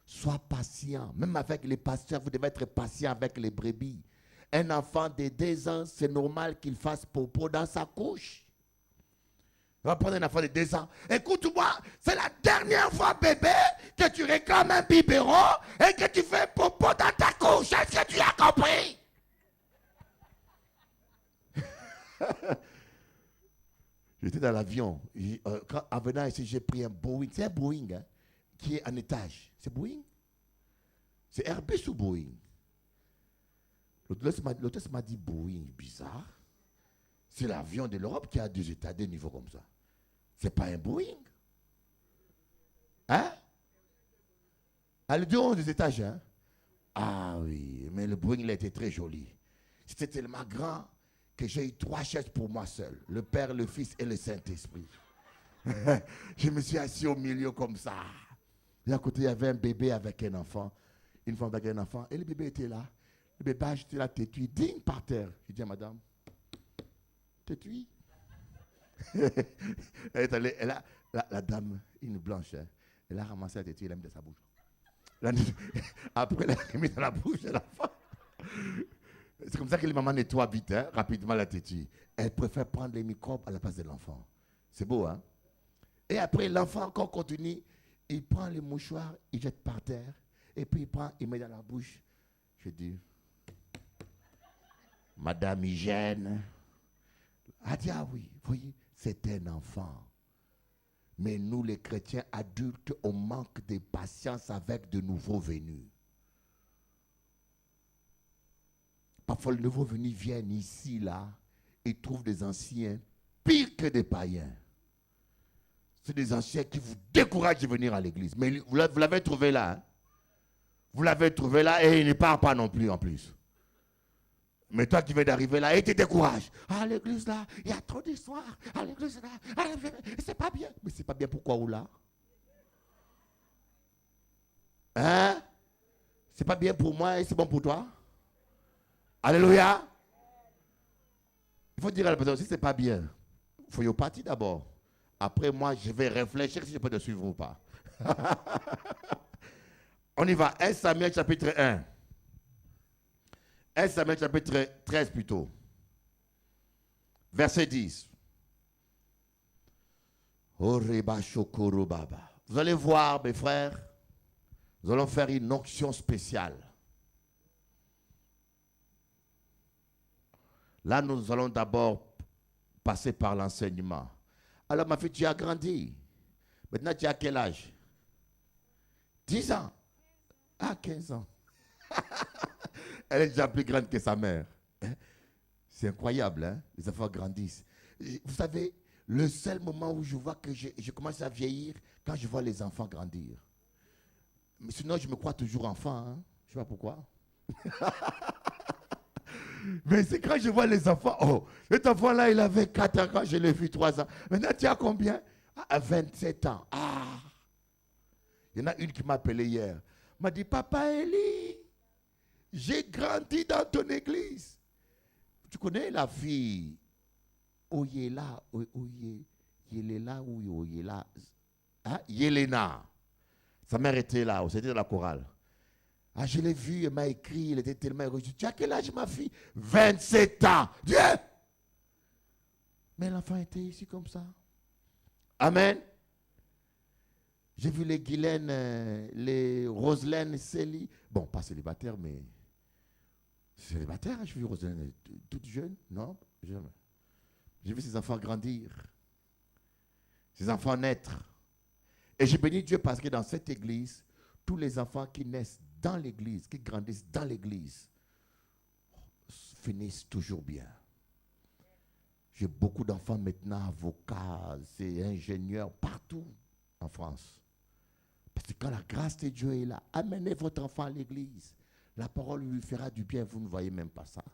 Sois patient. Même avec les pasteurs, vous devez être patient avec les brebis. Un enfant de 2 ans, c'est normal qu'il fasse popo dans sa couche. On va prendre un enfant de 2 ans. Écoute-moi, c'est la dernière fois, bébé, que tu réclames un biberon et que tu fais popo dans ta couche. Est-ce que tu as compris? J'étais dans l'avion. En venant ici, j'ai pris un Boeing. C'est un Boeing hein, qui est en étage. C'est Boeing? C'est Airbus ou Boeing? L'hôtesse m'a dit Boeing, bizarre. C'est l'avion de l'Europe qui a 2 états, 2 niveaux comme ça. C'est pas un Boeing. Hein? Ah, le 2 des étages, hein? Ah oui, mais le bruit, il était très joli. C'était tellement grand que j'ai eu 3 chaises pour moi seul. Le Père, le Fils et le Saint-Esprit. Je me suis assis au milieu comme ça. Et à côté, il y avait un bébé avec un enfant. Une femme avec un enfant. Et le bébé était là. Le bébé, j'étais là, têtu, digne par terre. Je dis à madame, têtu. La dame, une blanche, hein, elle a ramassé la têtu, elle a mis dans sa bouche. Après, elle a mis dans la bouche de l'enfant. C'est comme ça que les mamans nettoient vite, hein, rapidement la têtu. Elle préfère prendre les microbes à la place de l'enfant. C'est beau, hein? Et après, l'enfant encore continue. Il prend les mouchoirs, il jette par terre. Et puis, il prend, il met dans la bouche. Je dis, Madame Hygiène. Elle dit, ah oui, voyez, c'est un enfant. Mais nous, les chrétiens adultes, on manque de patience avec de nouveaux venus. Parfois, les nouveaux venus viennent ici, là, et trouvent des anciens pires que des païens. C'est des anciens qui vous découragent de venir à l'église. Mais vous l'avez trouvé là. Hein? Vous l'avez trouvé là et il ne part pas non plus en plus. Mais toi qui viens d'arriver là, il te décourage. À l'église là, il y a trop d'histoires. À l'église là, c'est pas bien. Mais c'est pas bien pourquoi ou là? Hein? C'est pas bien pour moi et c'est bon pour toi? Alléluia. Il faut dire à la personne, si c'est pas bien, il faut y partir d'abord. Après moi, je vais réfléchir si je peux te suivre ou pas. On y va. 1 Samuel chapitre 1. 1 Samuel chapitre 13 plutôt. Verset 10. Vous allez voir, mes frères, nous allons faire une onction spéciale. Là, nous allons d'abord passer par l'enseignement. Alors, ma fille, tu as grandi. Maintenant, tu as quel âge? 10 ans. Ah, 15 ans. Elle est déjà plus grande que sa mère. Hein? C'est incroyable, hein? Les enfants grandissent. Vous savez, le seul moment où je vois que je commence à vieillir, quand je vois les enfants grandir. Mais sinon, je me crois toujours enfant. Hein? Je ne sais pas pourquoi. Mais c'est quand je vois les enfants. Oh, cet enfant-là, il avait 4 ans quand je l'ai vu 3 ans. Maintenant, tu as combien? À 27 ans. Ah! Il y en a une qui m'a appelé hier. M'a dit, Papa Eli, j'ai grandi dans ton église. Tu connais la fille Oyela, Yelela ou Oyela, hein? Yelena. Sa mère était là, c'était dans la chorale. Ah, je l'ai vue, elle m'a écrit, elle était tellement heureuse. Tu as quel âge, ma fille? 27 ans. Dieu! Mais l'enfant était ici comme ça. Amen. J'ai vu les Guylaine, les Roselaine, Célie. Bon, pas célibataire, mais célibataire. J'ai vu Roselaine toute jeune. Non, jamais. J'ai vu ces enfants grandir. Ces enfants naître. Et j'ai béni Dieu parce que dans cette église, tous les enfants qui naissent dans l'église, qui grandissent dans l'église, finissent toujours bien. J'ai beaucoup d'enfants maintenant, avocats, ingénieurs, partout en France. Parce que quand la grâce de Dieu est là, amenez votre enfant à l'église. La parole lui fera du bien, vous ne voyez même pas ça.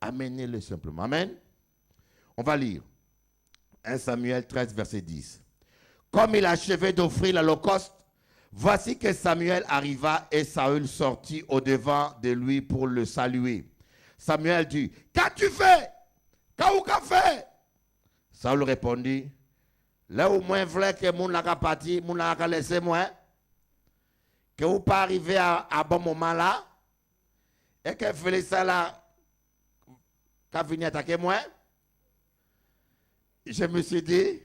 Amenez-le simplement. Amen. On va lire. 1 Samuel 13, verset 10. Comme il achevait d'offrir l'holocauste, voici que Samuel arriva et Saül sortit au-devant de lui pour le saluer. Samuel dit, qu'as-tu fait? Qu'as-tu fait? Saül répondit, là au moins vrai que mon n'a pas parti, mon n'a pas laissé moi, que vous pas arrivé à bon moment là, et que fait ça là, qu'a venu attaquer moi. Je me suis dit,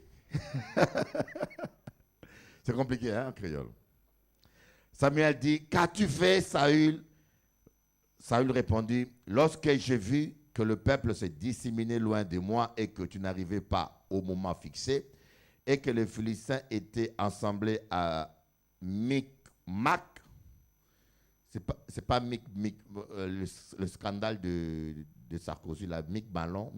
c'est compliqué, hein, en créole. Samuel dit, qu'as-tu fait, Saül? Saül répondit, lorsque j'ai vu que le peuple s'est disséminé loin de moi et que tu n'arrivais pas au moment fixé, et que les Philistins étaient assemblés à Micmac, c'est pas le scandale de Sarkozy, là, Big Ballon.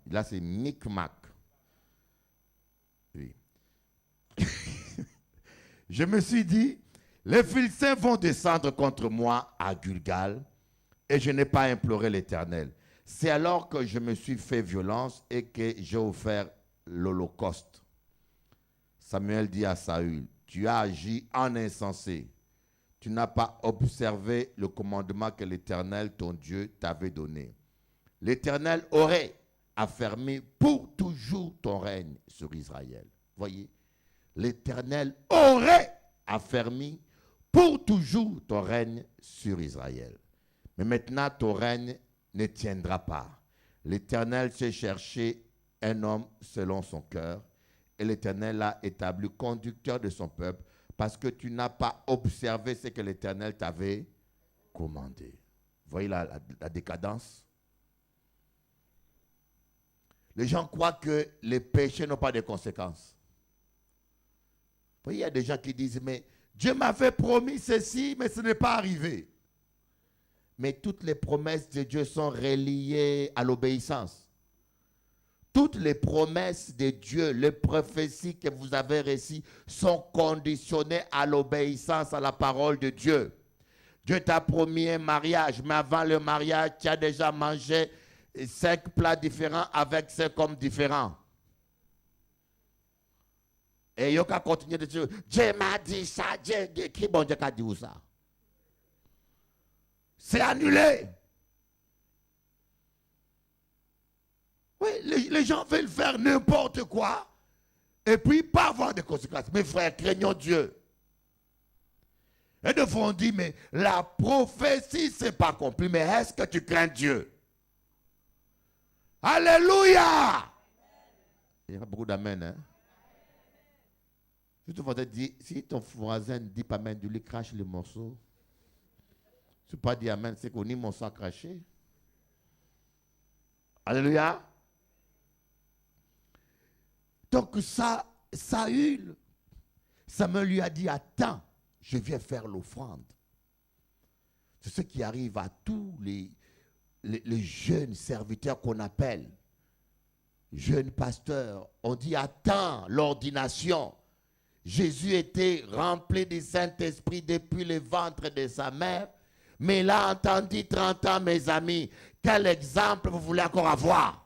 Là, c'est Micmac. Je me suis dit, les Philistins vont descendre contre moi à Gilgal et je n'ai pas imploré l'Éternel. C'est alors que je me suis fait violence et que j'ai offert l'holocauste. Samuel dit à Saül, tu as agi en insensé. Tu n'as pas observé le commandement que l'Éternel, ton Dieu, t'avait donné. L'Éternel aurait affermi pour toujours ton règne sur Israël. Voyez, l'Éternel aurait affermi pour toujours ton règne sur Israël. Mais maintenant, ton règne ne tiendra pas. L'Éternel s'est cherché un homme selon son cœur, et l'Éternel l'a établi conducteur de son peuple, parce que tu n'as pas observé ce que l'Éternel t'avait commandé. Voyez la décadence? Les gens croient que les péchés n'ont pas de conséquences. Vous voyez, il y a des gens qui disent, mais Dieu m'avait promis ceci, mais ce n'est pas arrivé. Mais toutes les promesses de Dieu sont reliées à l'obéissance. Toutes les promesses de Dieu, les prophéties que vous avez reçues sont conditionnées à l'obéissance à la parole de Dieu. Dieu t'a promis un mariage, mais avant le mariage, tu as déjà mangé 5 plats différents avec 5 hommes différents. Et il y a qu'à continuer de dire, Dieu m'a dit ça, Dieu dit, qui bon Dieu a dit ça? C'est annulé. Oui, les gens veulent faire n'importe quoi et puis pas avoir de conséquences. Mes frères, craignons Dieu. Et de fois on dit, mais la prophétie, c'est pas accompli, mais est-ce que tu crains Dieu? Alléluia! Il y a beaucoup d'amen, hein? Je te voudrais dire, si ton voisin ne dit pas amen, tu lui craches le morceau. Tu ne peux pas dire amen, c'est qu'on y mon sang craché. Alléluia! Donc Saül, Samuel lui a dit, attends, je viens faire l'offrande. C'est ce qui arrive à tous les jeunes serviteurs qu'on appelle jeunes pasteurs. On dit, attends l'ordination. Jésus était rempli du Saint-Esprit depuis le ventre de sa mère, mais il a entendu 30 ans, mes amis. Quel exemple vous voulez encore avoir?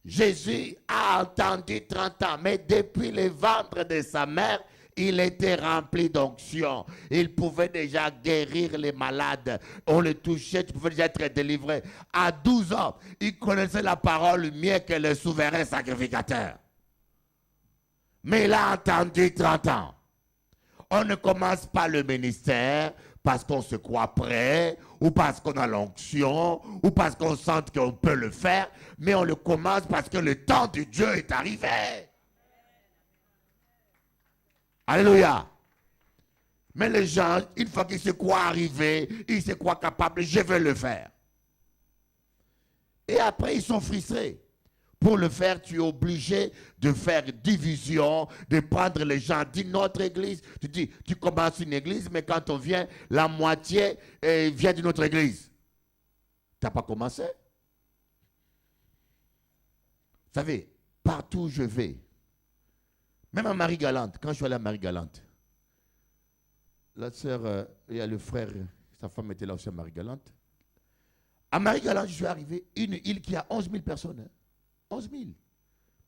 Jésus a entendu 30 ans, mais depuis le ventre de sa mère, il était rempli d'onction. Il pouvait déjà guérir les malades. On le touchait, tu pouvais déjà être délivré. À 12 ans, il connaissait la parole mieux que le souverain sacrificateur. Mais il a entendu 30 ans. On ne commence pas le ministère parce qu'on se croit prêt, ou parce qu'on a l'onction, ou parce qu'on sent qu'on peut le faire, mais on le commence parce que le temps de Dieu est arrivé. Alléluia. Mais les gens, une fois qu'ils se croient arrivés, ils se croient capables, je vais le faire. Et après, ils sont frustrés. Pour le faire, tu es obligé de faire division, de prendre les gens. Dis notre église. Tu dis, tu commences une église, mais quand on vient, la moitié vient d'une autre église. Tu n'as pas commencé. Vous savez, partout où je vais, même à Marie-Galante, quand je suis allé à Marie-Galante, la sœur, il y a le frère, sa femme était là aussi à Marie-Galante. À Marie-Galante, je suis arrivé, une île qui a 11 000 personnes. Hein. 11 000.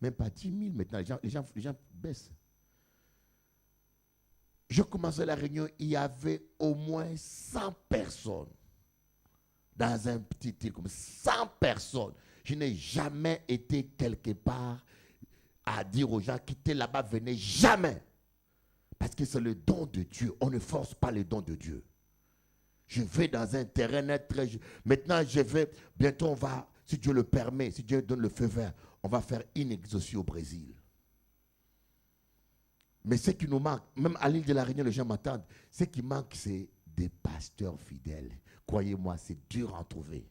Même pas 10 000 maintenant. Les gens baissent. Je commençais la réunion, il y avait au moins 100 personnes. Dans un petit île comme 100 personnes. Je n'ai jamais été quelque part à dire aux gens, quittez là-bas, venez jamais. Parce que c'est le don de Dieu. On ne force pas le don de Dieu. Je vais dans un terrain net. Maintenant, je vais, bientôt on va, si Dieu le permet, si Dieu donne le feu vert, on va faire une exaucée au Brésil. Mais ce qui nous manque, même à l'île de la Réunion, les gens m'attendent, ce qui manque, c'est des pasteurs fidèles. Croyez-moi, c'est dur à en trouver.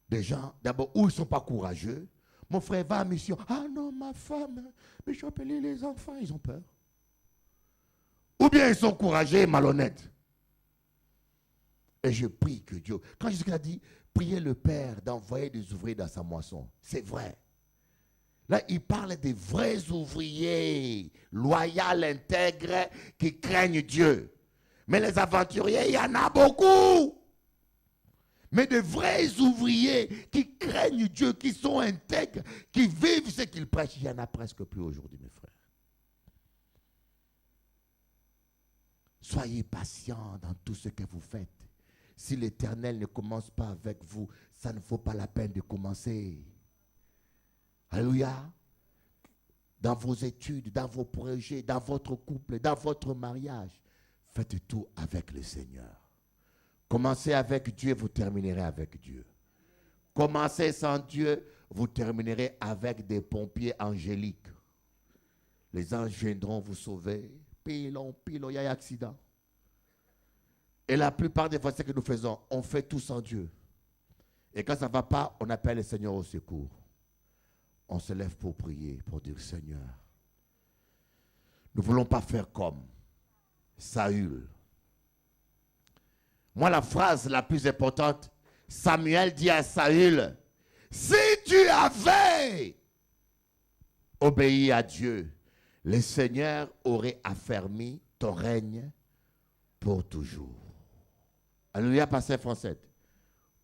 Des gens, d'abord, où ils ne sont pas courageux. Mon frère va à mission. Ah non, ma femme, mais je vais appeler les enfants, ils ont peur. Ou bien ils sont courageux et malhonnêtes. Et je prie que Dieu, quand Jésus a dit, priez le Père d'envoyer des ouvriers dans sa moisson, c'est vrai. Là, il parle des vrais ouvriers, loyaux, intègres, qui craignent Dieu. Mais les aventuriers, il y en a beaucoup. Mais de vrais ouvriers qui craignent Dieu, qui sont intègres, qui vivent ce qu'ils prêchent, il n'y en a presque plus aujourd'hui, mes frères. Soyez patients dans tout ce que vous faites. Si l'Éternel ne commence pas avec vous, ça ne vaut pas la peine de commencer. Alléluia. Dans vos études, dans vos projets, dans votre couple, dans votre mariage, faites tout avec le Seigneur. Commencez avec Dieu, vous terminerez avec Dieu. Commencez sans Dieu, vous terminerez avec des pompiers angéliques. Les anges viendront vous sauver. Pilon, il y a un accident. Et la plupart des fois, ce que nous faisons, on fait tout sans Dieu. Et quand ça ne va pas, on appelle le Seigneur au secours. On se lève pour prier, pour dire Seigneur, nous ne voulons pas faire comme Saül. Moi, la phrase la plus importante, Samuel dit à Saül, si tu avais obéi à Dieu, le Seigneur aurait affermi ton règne pour toujours. Alléluia, pasteur Français.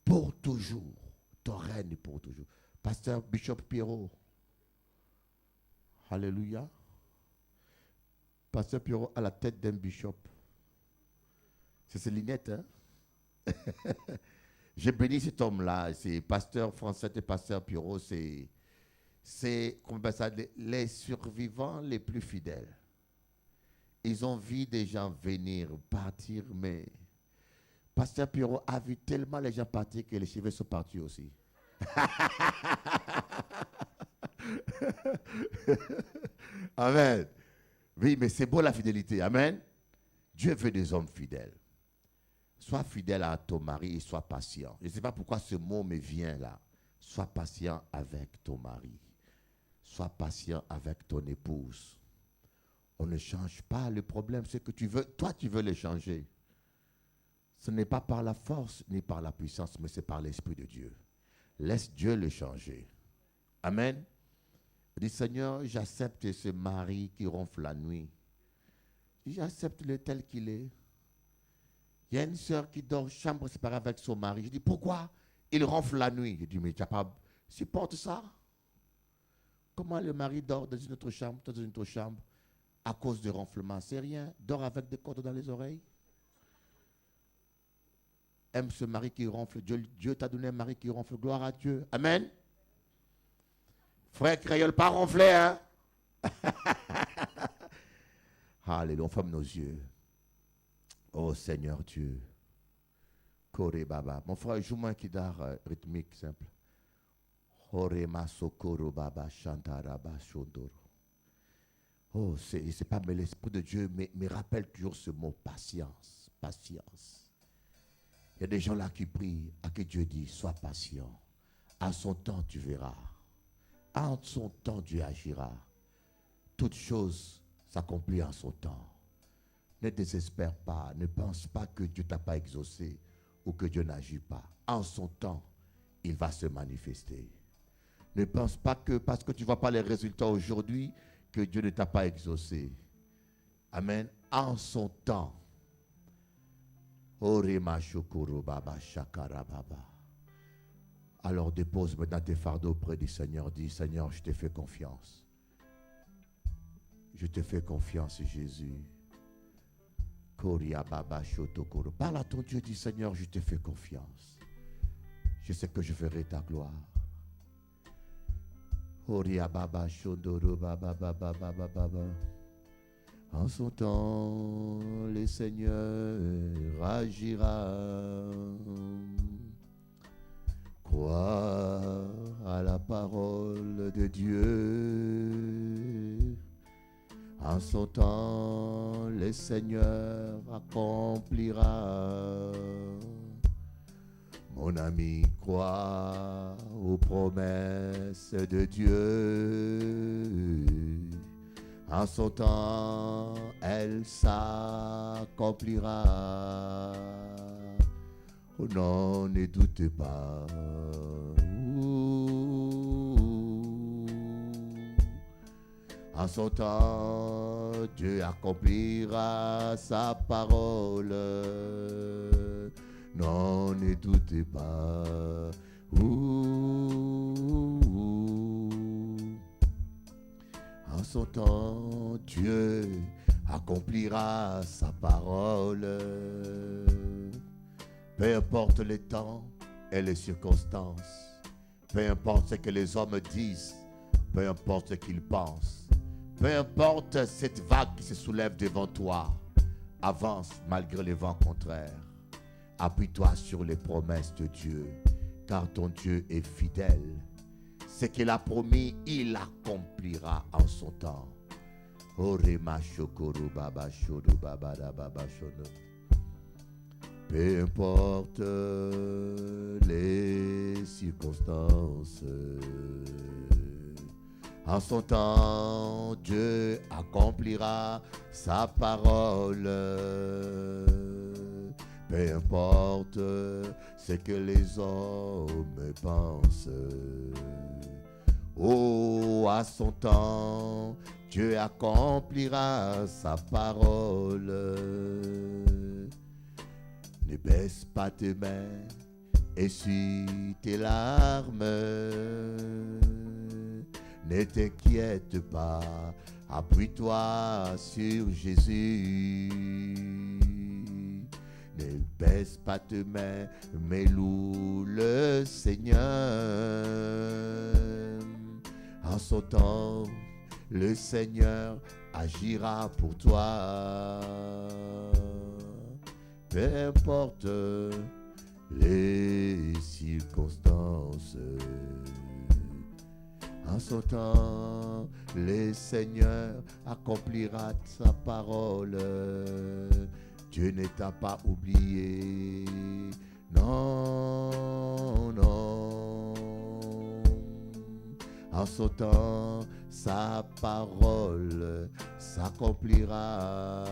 Pour toujours. Ton règne pour toujours. Pasteur Bishop Pierrot. Alléluia. Pasteur Pierrot a la tête d'un bishop. C'est ses lunettes, hein? J'ai béni cet homme-là. C'est pasteur Français et pasteur Pierrot. C'est comment ça, les survivants les plus fidèles. Ils ont vu des gens venir, partir, mais pasteur Pierrot a vu tellement les gens partir que les cheveux sont partis aussi. Amen. Oui, mais c'est beau la fidélité. Amen. Dieu veut des hommes fidèles. Sois fidèle à ton mari et sois patient. Je ne sais pas pourquoi ce mot me vient là. Sois patient avec ton mari. Sois patient avec ton épouse. On ne change pas le problème. Ce que tu veux, toi tu veux le changer. Ce n'est pas par la force ni par la puissance, mais c'est par l'Esprit de Dieu. Laisse Dieu le changer. Amen. Dis Seigneur, j'accepte ce mari qui ronfle la nuit. J'accepte le tel qu'il est. Il y a une sœur qui dort chambre séparée avec son mari. Je dis pourquoi il ronfle la nuit? Je dis mais tu n'as pas supporte ça? Comment le mari dort dans une autre chambre, dans une autre chambre à cause de ronflement? C'est rien. Dort avec des cordes dans les oreilles. Aime ce mari qui ronfle. Dieu t'a donné un mari qui ronfle. Gloire à Dieu. Amen. Frère Créole, pas ronfler, hein? Alléluia, on ferme nos yeux. Oh Seigneur Dieu. Kore Baba. Mon frère, joue-moi un kidar rythmique simple. Hore Masokoro Baba Shantaraba Shondoro. Oh, c'est pas mais l'Esprit de Dieu, mais rappelle toujours ce mot patience. Patience. Il y a des gens là qui prient, à qui Dieu dit, sois patient. À son temps, tu verras. En son temps, Dieu agira. Toute chose s'accomplit en son temps. Ne désespère pas, ne pense pas que Dieu ne t'a pas exaucé ou que Dieu n'agit pas. En son temps, il va se manifester. Ne pense pas que parce que tu ne vois pas les résultats aujourd'hui, que Dieu ne t'a pas exaucé. Amen. En son temps. Alors dépose maintenant tes fardeaux auprès du Seigneur. Dis, Seigneur, je te fais confiance. Je te fais confiance, Jésus. Parle à ton Dieu, dis, Seigneur, je te fais confiance. Je sais que je ferai ta gloire. En son temps, le Seigneur agira. Crois à la parole de Dieu. En son temps, le Seigneur accomplira. Mon ami, crois aux promesses de Dieu. En son temps, elle s'accomplira. Oh non, ne doute pas. En son temps, Dieu accomplira sa parole. Non, ne doutez pas. En son temps, Dieu accomplira sa parole. Peu importe les temps et les circonstances, peu importe ce que les hommes disent, peu importe ce qu'ils pensent, peu importe cette vague qui se soulève devant toi, avance malgré les vents contraires. Appuie-toi sur les promesses de Dieu, car ton Dieu est fidèle. Ce qu'il a promis, il accomplira en son temps. Peu importe les circonstances, en son temps, Dieu accomplira sa parole. Peu importe ce que les hommes pensent. Oh, à son temps, Dieu accomplira sa parole. Ne baisse pas tes mains, essuie tes larmes. Ne t'inquiète pas, appuie-toi sur Jésus. Ne baisse pas tes mains, mais loue le Seigneur. En son temps, le Seigneur agira pour toi. Peu importe les circonstances. En son temps, le Seigneur accomplira sa parole. Dieu ne t'a pas oublié. Non, non. En son temps, sa parole s'accomplira.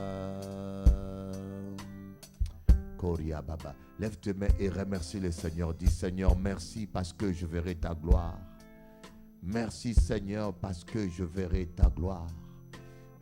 Koria Baba. Lève tes mains et remercie le Seigneur. Dis Seigneur, merci parce que je verrai ta gloire. Merci Seigneur parce que je verrai ta gloire.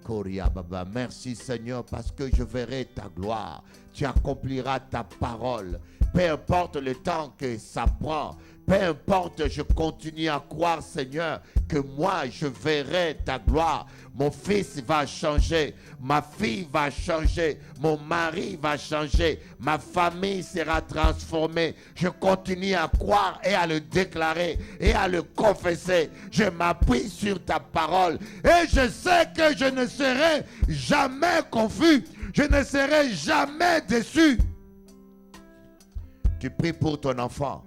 Koria Baba. Merci Seigneur parce que je verrai ta gloire. Tu accompliras ta parole. Peu importe le temps que ça prend. Peu importe, je continue à croire Seigneur que moi je verrai ta gloire. Mon fils va changer, ma fille va changer, mon mari va changer, ma famille sera transformée. Je continue à croire et à le déclarer et à le confesser. Je m'appuie sur ta parole et je sais que je ne serai jamais confus. Je ne serai jamais déçu. Tu pries pour ton enfant.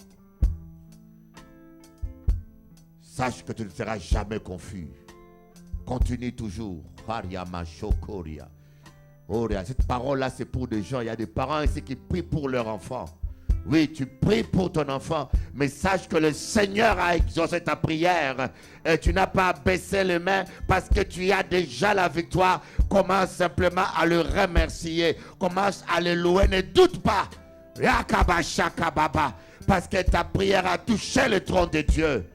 Sache que tu ne seras jamais confus. Continue toujours. Cette parole-là, c'est pour des gens. Il y a des parents ici qui prient pour leur enfant. Oui, tu pries pour ton enfant, mais sache que le Seigneur a exaucé ta prière. Et tu n'as pas baissé les mains parce que tu as déjà la victoire. Commence simplement à le remercier. Commence à le louer. Ne doute pas. Parce que ta prière a touché le trône de Dieu.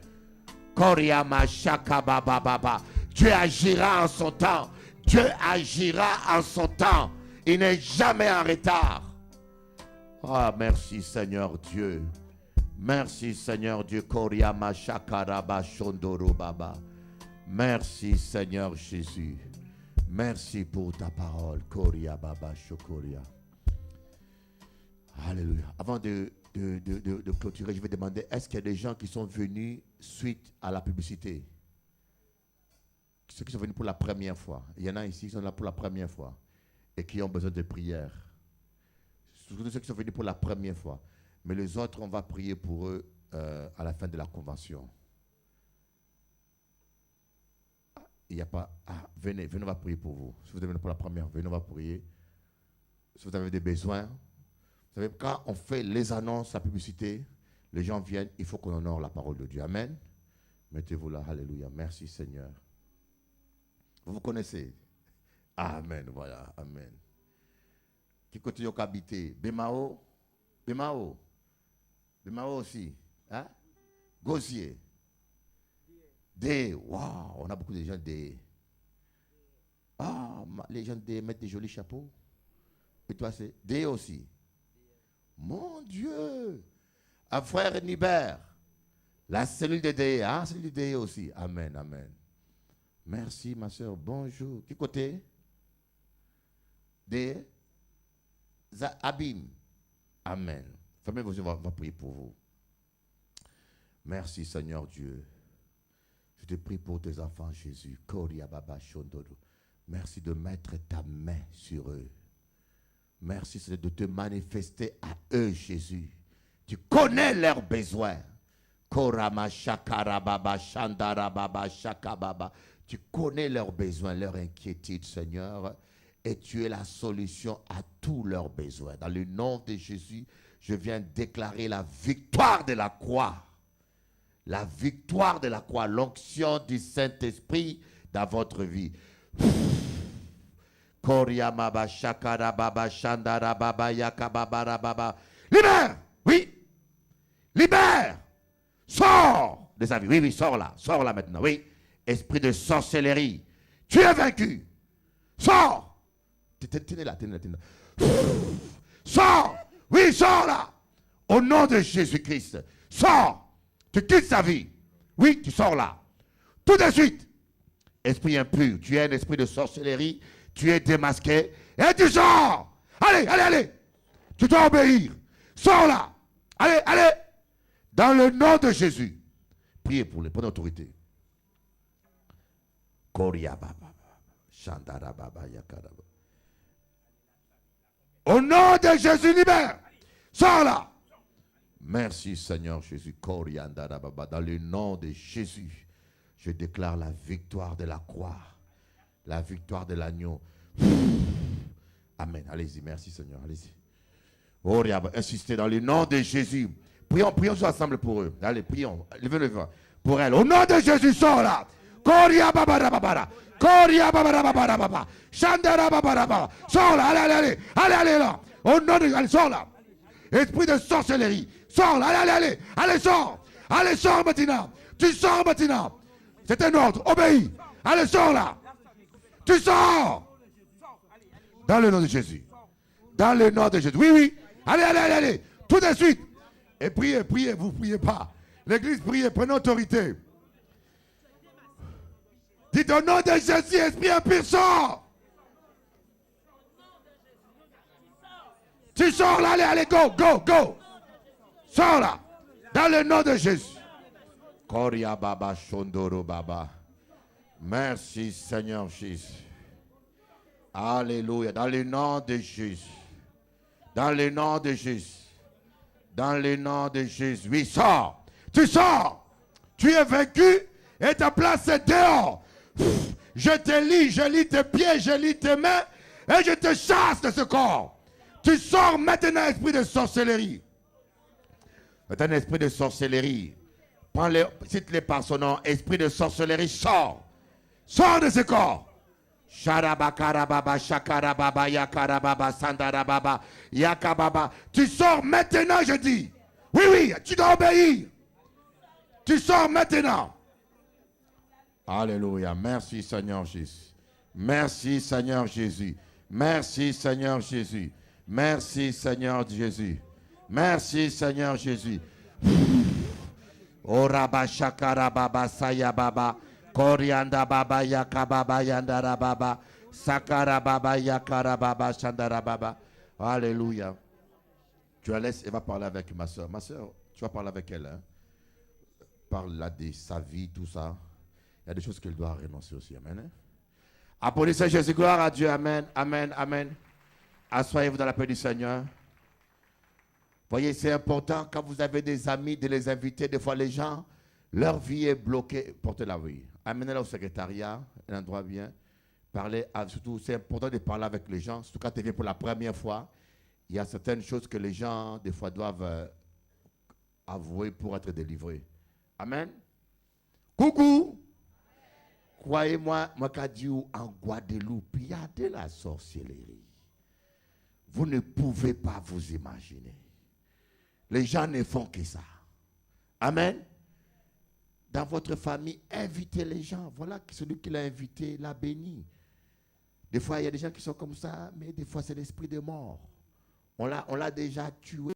Dieu agira en son temps. Dieu agira en son temps. Il n'est jamais en retard. Ah, merci Seigneur Dieu. Merci Seigneur Dieu. Merci Seigneur Jésus. Merci pour ta parole. Alléluia. Avant de clôturer, je vais demander, est-ce qu'il y a des gens qui sont venus suite à la publicité? Ceux qui sont venus pour la première fois. Il y en a ici qui sont là pour la première fois et qui ont besoin de prière. Surtout ceux qui sont venus pour la première fois. Mais les autres, on va prier pour eux à la fin de la convention. Il n'y a pas... Ah, venez, on va prier pour vous. Si vous êtes venus pour la première, venez, on va prier. Si vous avez des besoins... Vous savez, quand on fait les annonces, la publicité, les gens viennent, il faut qu'on honore la parole de Dieu. Amen. Mettez-vous là, alléluia. Merci Seigneur. Vous vous connaissez? Amen, voilà, amen. Qui continue à habiter? Bemao? Bemao aussi. Hein? Gosier. D. Waouh, on a beaucoup de gens D. Ah, les gens mettent des jolis chapeaux. Et toi, c'est D aussi. Mon Dieu. Ah, frère Nibert. La cellule de DE. Ah, cellule de DE aussi. Amen, amen. Merci, ma soeur. Bonjour. Qui côté? DE. Abim. Amen. Famille, on va prier pour vous. Merci, Seigneur Dieu. Je te prie pour tes enfants, Jésus. Merci de mettre ta main sur eux. Merci de te manifester à eux, Jésus. Tu connais leurs besoins. Tu connais leurs besoins, leurs inquiétudes, Seigneur. Et tu es la solution à tous leurs besoins. Dans le nom de Jésus, je viens déclarer la victoire de la croix. La victoire de la croix, l'onction du Saint-Esprit dans votre vie. Libère! Oui! Libère! Sors de sa vie. Oui, sors là maintenant. Oui. Esprit de sorcellerie. Tu es vaincu. Sors! Tenez là. Sors! Oui, sors là! Au nom de Jésus-Christ. Sors! Tu quittes sa vie. Oui, tu sors là. Tout de suite. Esprit impur. Tu es un esprit de sorcellerie. Tu es démasqué. Et tu sors. Allez. Tu dois obéir. Sors là. Allez. Dans le nom de Jésus. Priez pour les bonnes autorités. Au nom de Jésus, libère. Sors là. Merci Seigneur Jésus. Dans le nom de Jésus, je déclare la victoire de la croix, la victoire de l'agneau. Amen. Allez-y, merci Seigneur. Allez-y. Insistez dans le nom de Jésus. Prions ensemble pour eux. Allez, prions. Levez pour elle. Au nom de Jésus, sors là. Sors là. Allez là. Au nom de Jésus, sors là. Esprit de sorcellerie. Sors là, allez, sors. Allez, sors maintenant. Tu sors maintenant. C'est un ordre, obéis. Allez, sors là. Tu sors. Dans le nom de Jésus. Dans le nom de Jésus. Oui. Allez. Tout de suite. Et priez, vous priez pas. L'église prie, prenez autorité. Dites au nom de Jésus, esprit impur, sors. Tu sors là, allez, go. Sors là. Dans le nom de Jésus. Koria Baba Shondoro Baba. Merci Seigneur Jésus. Alléluia. Dans le nom de Jésus. Dans le nom de Jésus. Dans le nom de Jésus. Oui, sors. Tu sors. Tu es vaincu et ta place est dehors. Je te lis, je lis tes pieds, je lis tes mains et je te chasse de ce corps. Tu sors maintenant, esprit de sorcellerie. C'est un esprit de sorcellerie. Prends-les, cite-les par son nom. Esprit de sorcellerie, sors. Sors de ce corps. Sharabakarababa, shakarababa, yakarababa, sandarababa, yakababa. Tu sors maintenant, je dis. Oui, tu dois obéir. Tu sors maintenant. Alléluia. Merci Seigneur Jésus. Merci Seigneur Jésus. Merci Seigneur Jésus. Merci Seigneur Jésus. Merci Seigneur Jésus. Oraba shakara baba saya baba. Korianda baba yakababa yandara baba. Sakara baba yakara baba shandara baba. Alléluia. Tu la laisses et va parler avec ma soeur. Ma soeur, tu vas parler avec elle. Hein? Parle là de sa vie, tout ça. Il y a des choses qu'elle doit renoncer aussi. Amen. Hein? Applaudissez Jésus. Gloire à Dieu. Amen. Assoyez-vous dans la paix du Seigneur. Voyez, c'est important quand vous avez des amis de les inviter. Des fois, les gens, leur vie est bloquée. Portez-la, oui. Amenez-la au secrétariat, un endroit bien. Parlez, surtout, c'est important de parler avec les gens. Surtout quand tu viens pour la première fois. Il y a certaines choses que les gens, des fois, doivent avouer pour être délivrés. Amen. Coucou. Croyez-moi, en Guadeloupe, il y a de la sorcellerie. Vous ne pouvez pas vous imaginer. Les gens ne font que ça. Amen. Dans votre famille, invitez les gens. Voilà celui qui l'a invité, l'a béni. Des fois, il y a des gens qui sont comme ça, mais des fois, c'est l'esprit de mort. On l'a déjà tué.